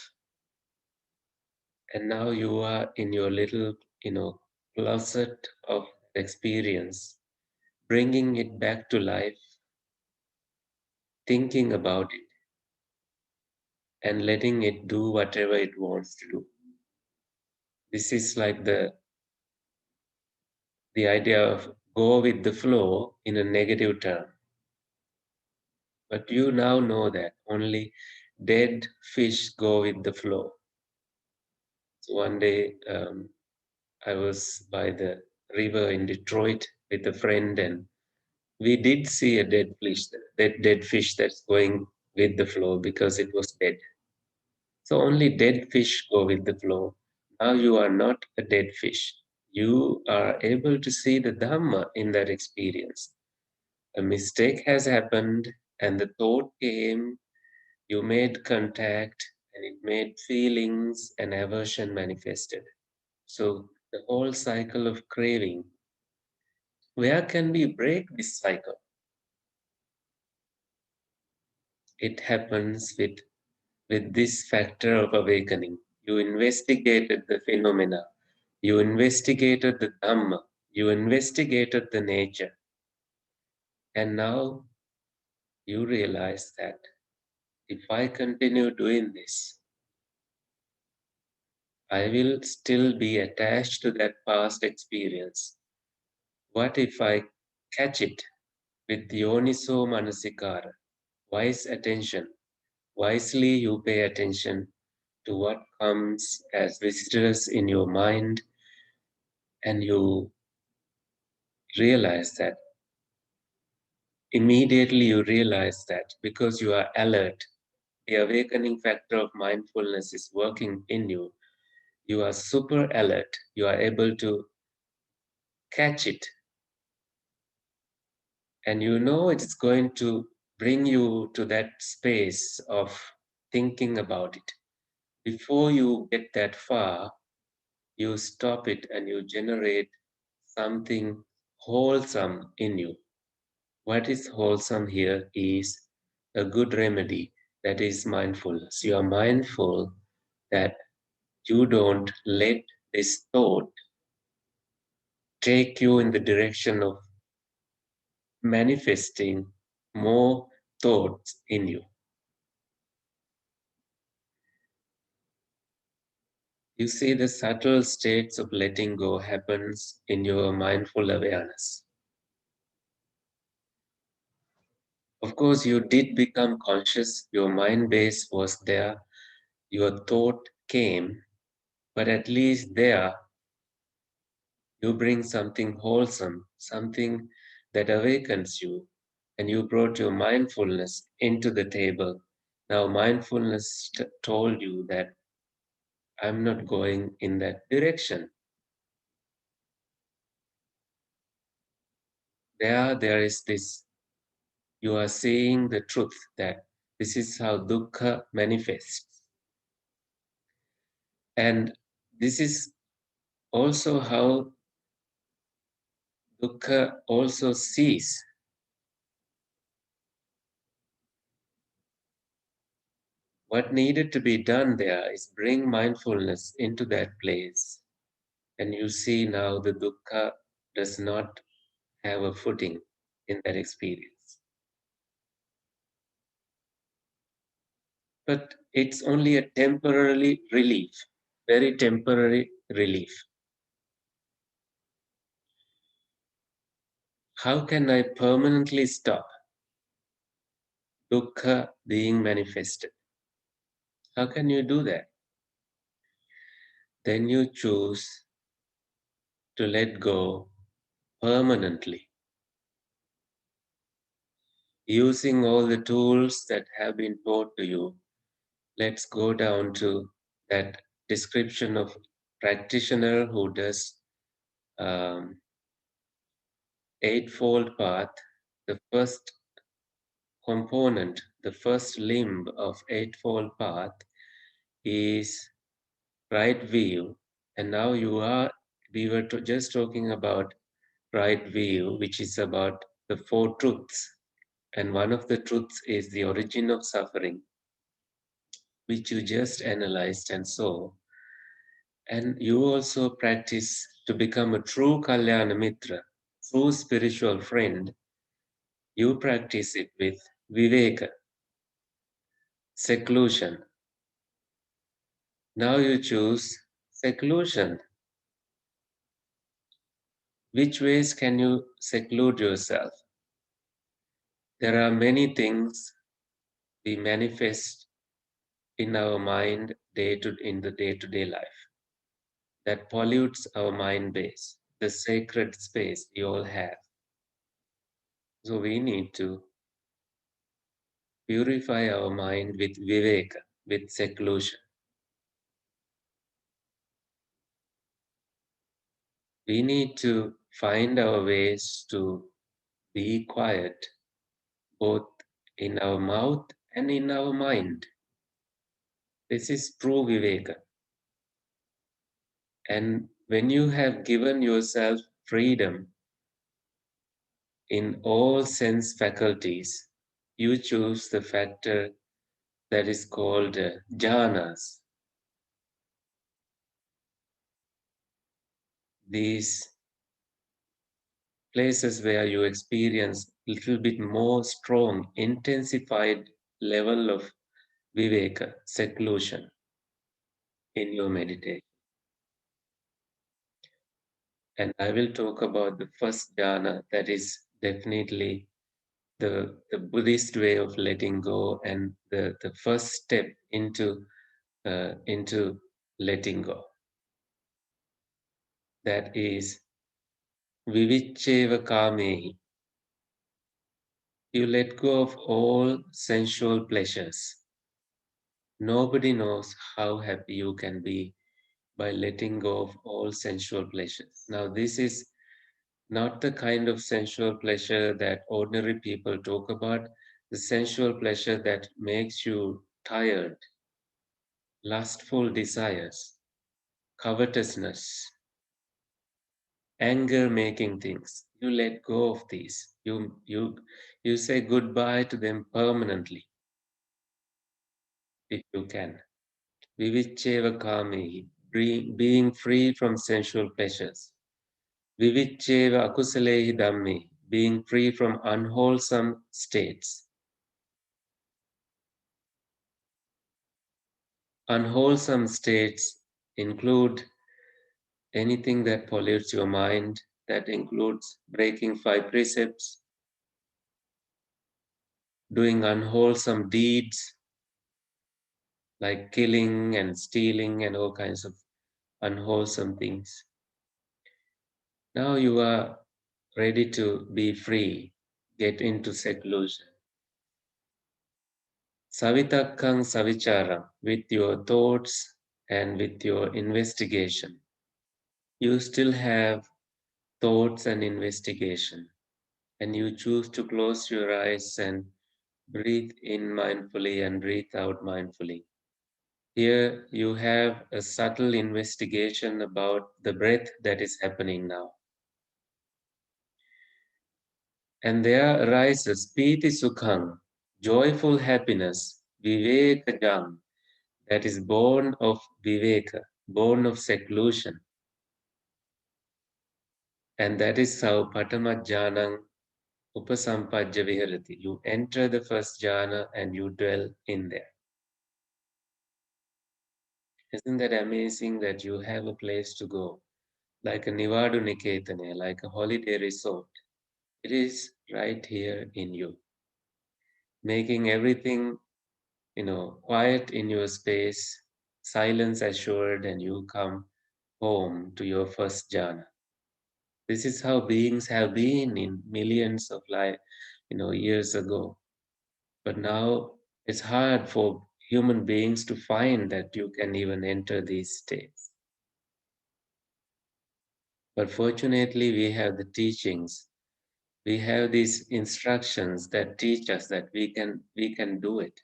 and now you are in your little, closet of experience, bringing it back to life, thinking about it, and letting it do whatever it wants to do. This is like the idea of go with the flow in a negative term. But you now know that only dead fish go with the flow. So one day I was by the river in Detroit with a friend, and we did see a dead fish that's going with the flow because it was dead. So only dead fish go with the flow. Now you are not a dead fish. You are able to see the Dhamma in that experience. A mistake has happened, and the thought came, you made contact, and it made feelings and aversion manifested. So the whole cycle of craving, where can we break this cycle? It happens with this factor of awakening. You investigated the phenomena, you investigated the Dhamma, you investigated the nature, and now you realize that if I continue doing this, I will still be attached to that past experience. What if I catch it with yoniso manasikara, wise attention? Wisely you pay attention to what comes as visitors in your mind, and you realize that immediately you realize that because you are alert, the awakening factor of mindfulness is working in you. You are super alert. You are able to catch it, and you know it's going to bring you to that space of thinking about it. Before you get that far, you stop it and you generate something wholesome in you. What is wholesome here is a good remedy, that is mindfulness. You are mindful that you don't let this thought take you in the direction of manifesting more thoughts in you. You see, the subtle states of letting go happens in your mindful awareness. Of course, you did become conscious, your mind base was there, your thought came, but at least there you bring something wholesome, something that awakens you, and you brought your mindfulness into the table. Now, mindfulness told you that I'm not going in that direction. There is this, you are seeing the truth that this is how dukkha manifests. And this is also how dukkha also sees. What needed to be done there is bring mindfulness into that place And you see now the dukkha does not have a footing in that experience. But it's only a temporary relief, very temporary relief. How can I permanently stop dukkha being manifested? How can you do that? Then you choose to let go permanently, using all the tools that have been taught to you. Let's go down to that description of practitioner who does um, Eightfold Path. The first component, the first limb of Eightfold Path is right view. And now we were just talking about right view, which is about the four truths. And one of the truths is the origin of suffering, which you just analyzed and saw. And you also practice to become a true Kalyana Mitra, true spiritual friend. You practice it with Viveka, seclusion. Now you choose seclusion. Which ways can you seclude yourself? There are many things we manifest in our mind in the day-to-day life that pollutes our mind base, the sacred space we all have. So we need to purify our mind with viveka, with seclusion. We need to find our ways to be quiet, both in our mouth and in our mind. This is true viveka. And when you have given yourself freedom in all sense faculties, you choose the factor that is called jhanas. These places where you experience a little bit more strong, intensified level of viveka, seclusion in your meditation. And I will talk about the first jhana that is definitely the Buddhist way of letting go and the first step into letting go. That is vivicheva kamehi. You let go of all sensual pleasures. Nobody knows how happy you can be by letting go of all sensual pleasures. Now, this is not the kind of sensual pleasure that ordinary people talk about, the sensual pleasure that makes you tired, lustful desires, covetousness, anger making things. You let go of these. You say goodbye to them permanently if you can. Vivicheva kami, being free from sensual pleasures. Vivicheva akusalehi dhammi, being free from unwholesome states. Unwholesome states include anything that pollutes your mind, that includes breaking five precepts, doing unwholesome deeds like killing and stealing and all kinds of unwholesome things. Now you are ready to be free, get into seclusion. Savitakkang savicharam, with your thoughts and with your investigation. You still have thoughts and investigation, and you choose to close your eyes and breathe in mindfully and breathe out mindfully. Here you have a subtle investigation about the breath that is happening now. And there arises piti sukham, joyful happiness, vivekajam, that is born of viveka, born of seclusion. And that is how Patama Jhanang Upasampajya Viharati. You enter the first jhana and you dwell in there. Isn't that amazing that you have a place to go? Like a Nivadu Niketane, like a holiday resort. It is right here in you, making everything, quiet in your space, silence assured, and you come home to your first jhana. This is how beings have been in millions of years ago. But now it's hard for human beings to find that you can even enter these states. But fortunately, we have the teachings. We have these instructions that teach us that we can do it.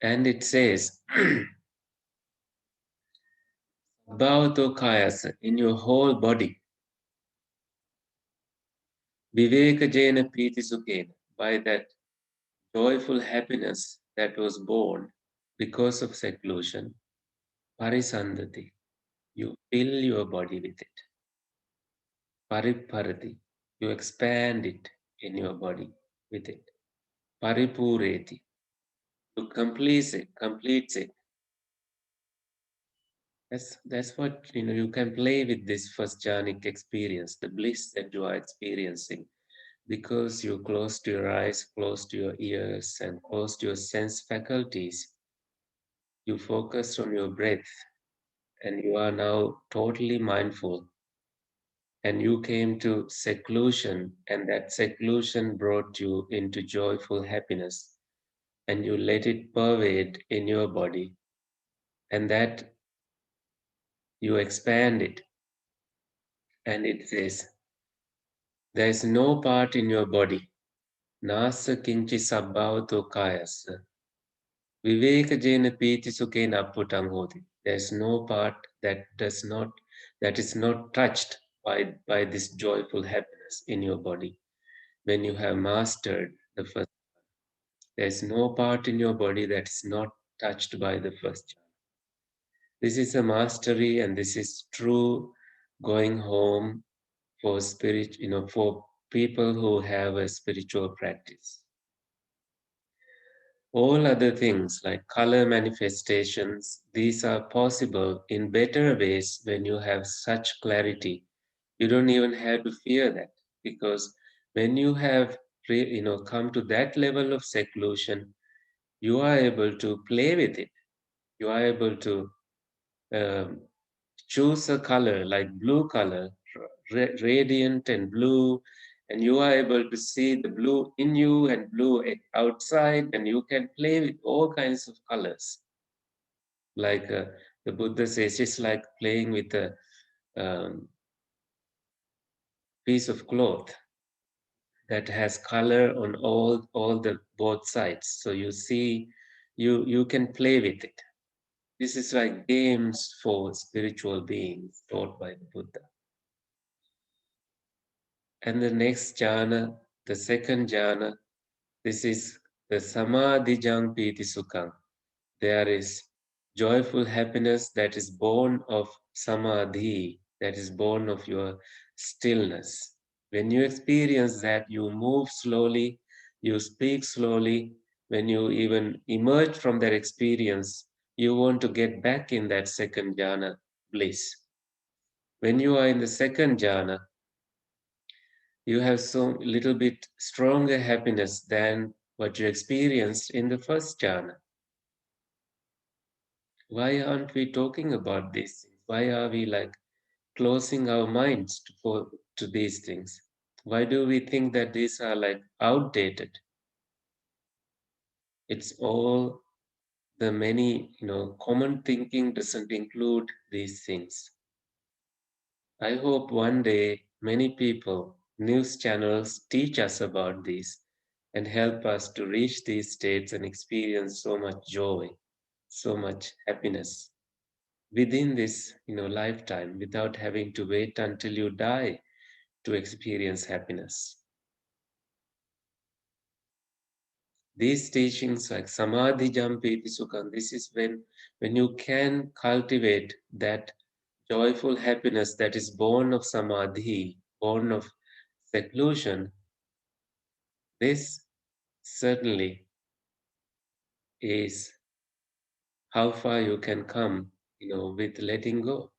And it says, Bhavato kayasa, in your whole body, viveka jena piti sukhena, by that joyful happiness that was born because of seclusion, parisandati, you fill your body with it. Pariparati, you expand it in your body with it. Paripureti, you completes it. That's what you can play with this first jhanic experience, the bliss that you are experiencing, because you closed your eyes, closed your ears, and closed your sense faculties. You focused on your breath, and you are now totally mindful. And you came to seclusion, and that seclusion brought you into joyful happiness, and you let it pervade in your body, and that you expand it. And it says, there is no part in your body, nasa kinchi sabbhavato kayasa, viveka jena piti sukhena apputang hoti. There is no part that is not touched by this joyful happiness in your body. When you have mastered the first, there is no part in your body that is not touched by the first. This is a mastery, and this is true going home for for people who have a spiritual practice. All other things like color manifestations, these are possible in better ways when you have such clarity. You don't even have to fear that, because when you have come to that level of seclusion, you are able to play with it. You are able to um, choose a color like blue color, radiant and blue, and you are able to see the blue in you and blue outside, and you can play with all kinds of colors. Like the Buddha says, it's like playing with a um, piece of cloth that has color on all the both sides. So you see, you can play with it. This is like games for spiritual beings taught by the Buddha. And the next jhana, the second jhana, this is the samadhijang piti sukhang. There is joyful happiness that is born of samadhi, that is born of your stillness. When you experience that, you move slowly, you speak slowly. When you even emerge from that experience, you want to get back in that second jhana bliss. When you are in the second jhana, you have so little bit stronger happiness than what you experienced in the first jhana. Why aren't we talking about these things? Why are we like closing our minds to these things? Why do we think that these are like outdated? It's all the many, common thinking doesn't include these things. I hope one day many people, news channels teach us about these and help us to reach these states and experience so much joy, so much happiness within this lifetime without having to wait until you die to experience happiness. These teachings like Samadhi Jampiti Sukham, this is when you can cultivate that joyful happiness that is born of Samadhi, born of seclusion. This certainly is how far you can come, with letting go.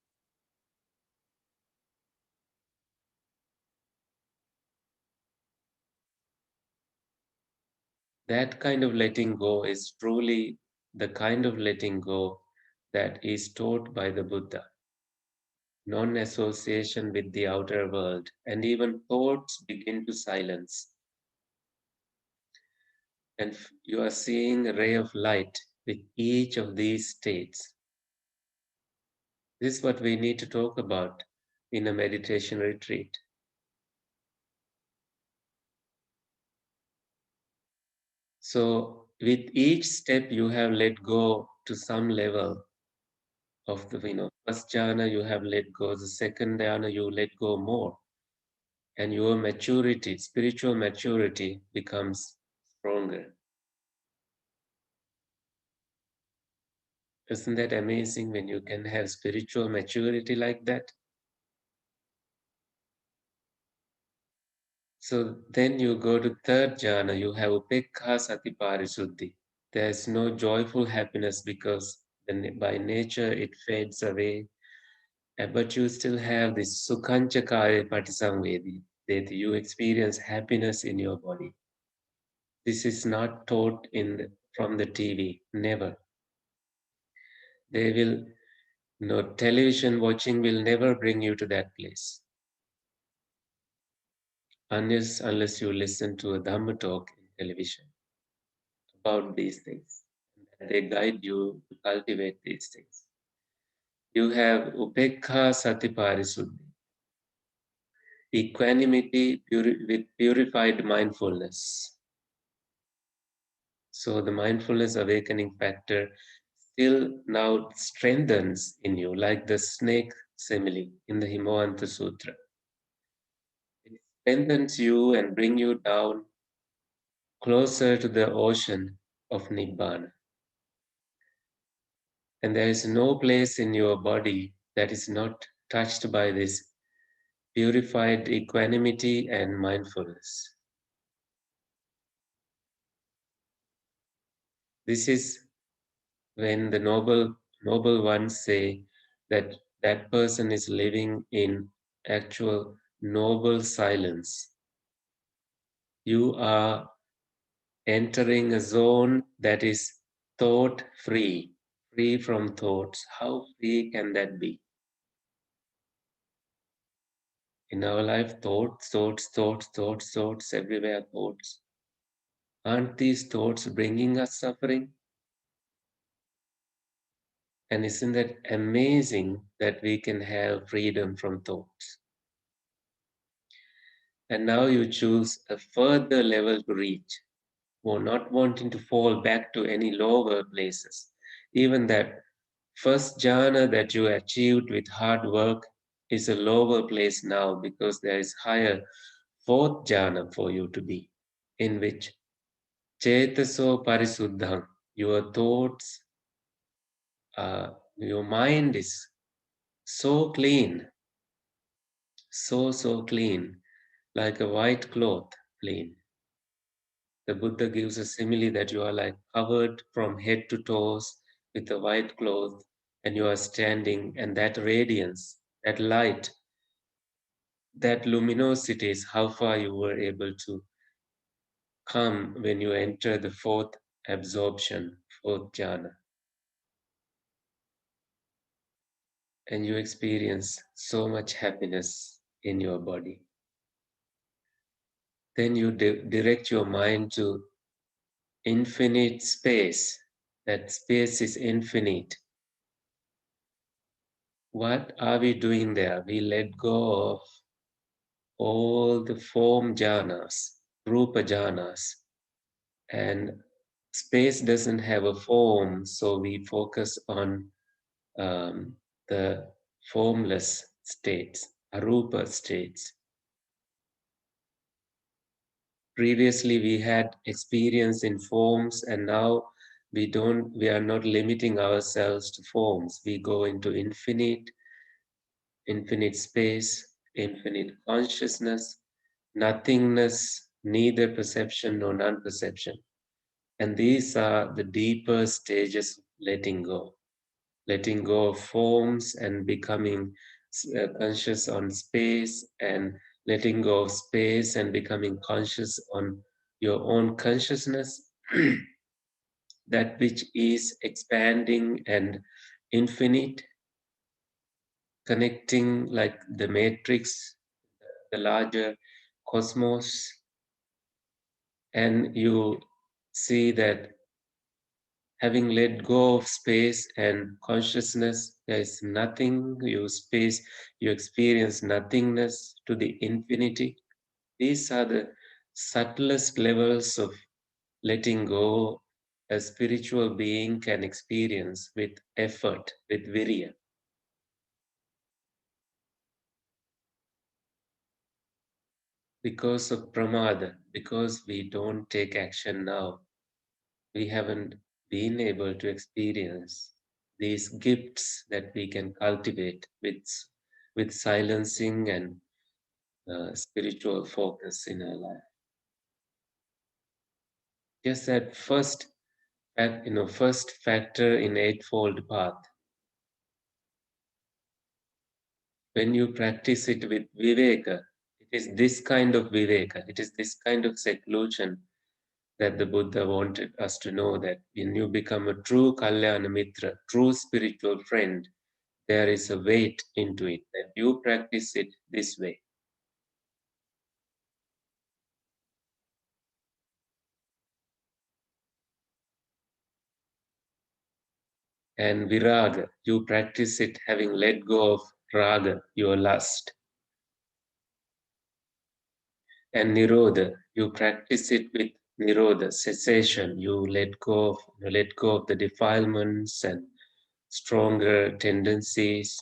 That kind of letting go is truly the kind of letting go that is taught by the Buddha. Non association with the outer world, and even thoughts begin to silence. And you are seeing a ray of light with each of these states. This is what we need to talk about in a meditation retreat. So, with each step, you have let go to some level of the, first jhana, you have let go, the second jhana, you let go more. And your maturity, spiritual maturity, becomes stronger. Isn't that amazing when you can have spiritual maturity like that? So then you go to third jhana, you have upekha sati parisuddhi. There is no joyful happiness because by nature it fades away. But you still have this sukhanchakare patisamvedi, that you experience happiness in your body. This is not taught from the TV, never. They will, television watching will never bring you to that place. Unless you listen to a Dhamma talk in television about these things. They guide you to cultivate these things. You have upekha sati parisuddhi, equanimity with purified mindfulness. So the mindfulness awakening factor still now strengthens in you, like the snake simile in the Himavanta Sutra. It strengthens you and bring you down closer to the ocean of Nibbana. And there is no place in your body that is not touched by this purified equanimity and mindfulness. This is when the noble ones say that that person is living in actual noble silence. You are entering a zone that is thought free, free from thoughts. How free can that be? In our life, thoughts, everywhere thoughts. Aren't these thoughts bringing us suffering? And isn't that amazing that we can have freedom from thoughts? And now you choose a further level to reach, or not wanting to fall back to any lower places. Even that first jhana that you achieved with hard work is a lower place now because there is higher fourth jhana for you to be, in which Chetaso parisuddham, your thoughts, your mind is so clean, so clean, like a white cloth clean. The Buddha gives a simile that you are like covered from head to toes with a white cloth, and you are standing, and that radiance, that light, that luminosity is how far you were able to come when you enter the fourth absorption, fourth jhana. And you experience so much happiness in your body. Then you direct your mind to infinite space. That space is infinite. What are we doing there? We let go of all the form jhanas, rupa jhanas, and space doesn't have a form, so we focus on the formless states, arupa states. Previously, we had experience in forms, and now we are not limiting ourselves to forms. We go into infinite space, infinite consciousness, nothingness, neither perception nor non-perception. And these are the deeper stages of letting go of forms and becoming conscious on space, and letting go of space and becoming conscious on your own consciousness, that which is expanding and infinite, connecting like the matrix, the larger cosmos. And you see that having let go of space and consciousness, there is nothing, you experience nothingness to the infinity. These are the subtlest levels of letting go a spiritual being can experience with effort, with virya. Because of pramada, because we don't take action now, we haven't been able to experience these gifts that we can cultivate with silencing and spiritual focus in our life. Just that first factor in Eightfold Path. When you practice it with viveka, it is this kind of viveka, it is this kind of seclusion that the Buddha wanted us to know, that when you become a true Kalyana Mitra, true spiritual friend, there is a weight into it, that you practice it this way. And viraga, you practice it having let go of raga, your lust. And nirodha, you practice it with nirodha, cessation. You let go of the defilements and stronger tendencies.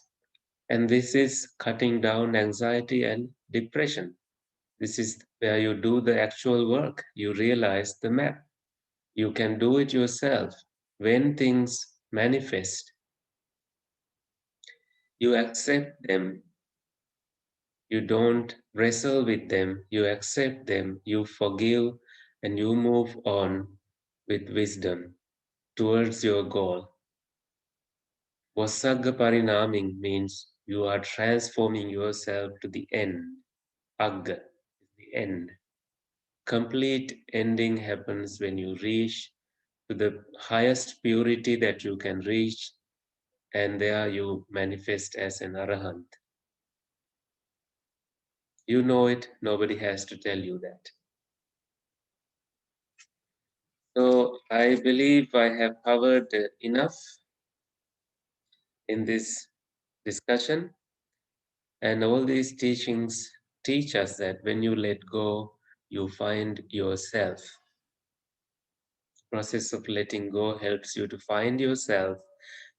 And this is cutting down anxiety and depression. This is where you do the actual work. You realize the map. You can do it yourself. When things manifest, you accept them. You don't wrestle with them. You accept them. You forgive and you move on with wisdom towards your goal. Vasagga parinaming means you are transforming yourself to the end. Agga is the end. Complete ending happens when you reach to the highest purity that you can reach, and there you manifest as an arahant. You know it, nobody has to tell you that. So I believe I have covered enough in this discussion, and all these teachings teach us that when you let go, you find yourself. Process of letting go helps you to find yourself,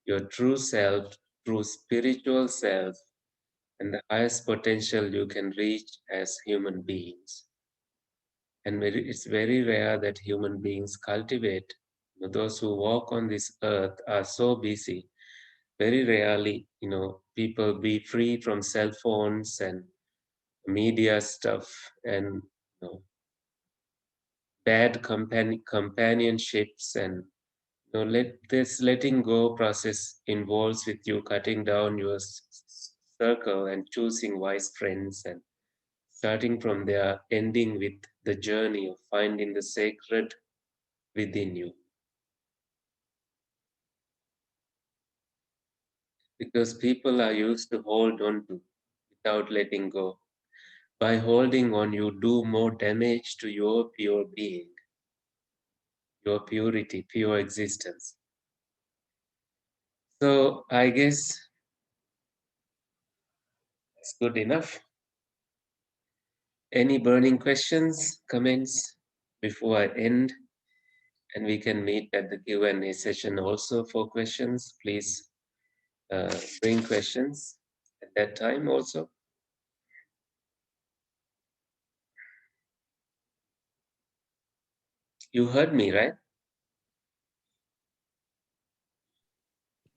your true self, true spiritual self, and the highest potential you can reach as human beings. And it's very rare that human beings cultivate. Those who walk on this earth are so busy. Very rarely, people be free from cell phones and media stuff and bad companionships, and this letting go process involves with you cutting down your circle and choosing wise friends, and starting from there, ending with the journey of finding the sacred within you. Because people are used to hold on to without letting go. By holding on, you do more damage to your pure being, your purity, pure existence. So I guess it's good enough. Any burning questions, comments before I end? And we can meet at the Q&A session also for questions. Please bring questions at that time also. You heard me, right?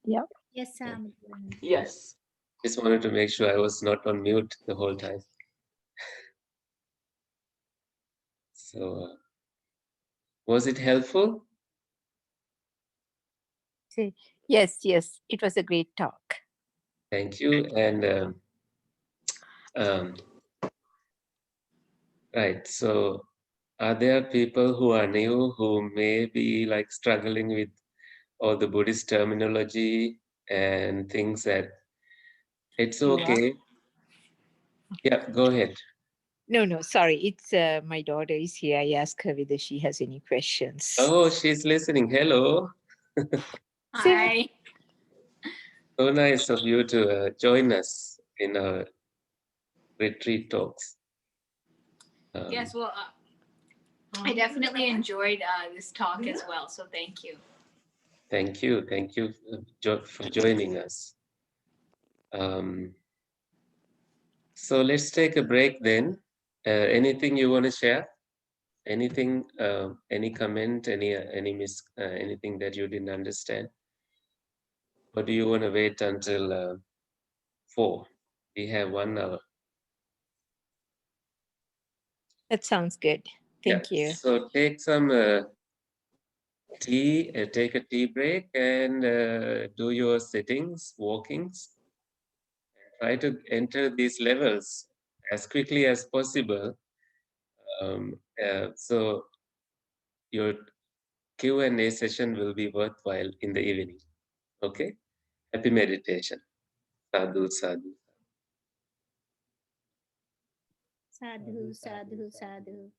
Yeah. Yes, Yeah. Sam. Yes. Just wanted to make sure I was not on mute the whole time. So, was it helpful? Say, yes, yes. It was a great talk. Thank you. And um, right. So, are there people who are new who may be like struggling with all the Buddhist terminology and things that it's You are? okay? Yeah, go ahead. No, no, sorry. It's my daughter is here. I asked her whether she has any questions. Oh, she's listening. Hello. Say, Hi. So nice of you to join us in our retreat talks. Um, Yes, well, I definitely enjoyed this talk as well, so thank you. Thank you. Thank you for joining us. Um, so let's take a break then. Anything you want to share? Anything, any comment, anything that you didn't understand? Or do you want to wait until 4? We have 1 hour. that sounds good. Yeah. Thank you. So take some tea, take a tea break and do your sittings, walkings. Try to enter these levels as quickly as possible. So your Q&A session will be worthwhile in the evening. Okay? Happy meditation. Sadhu, sadhu. Sadhu, sadhu, sadhu.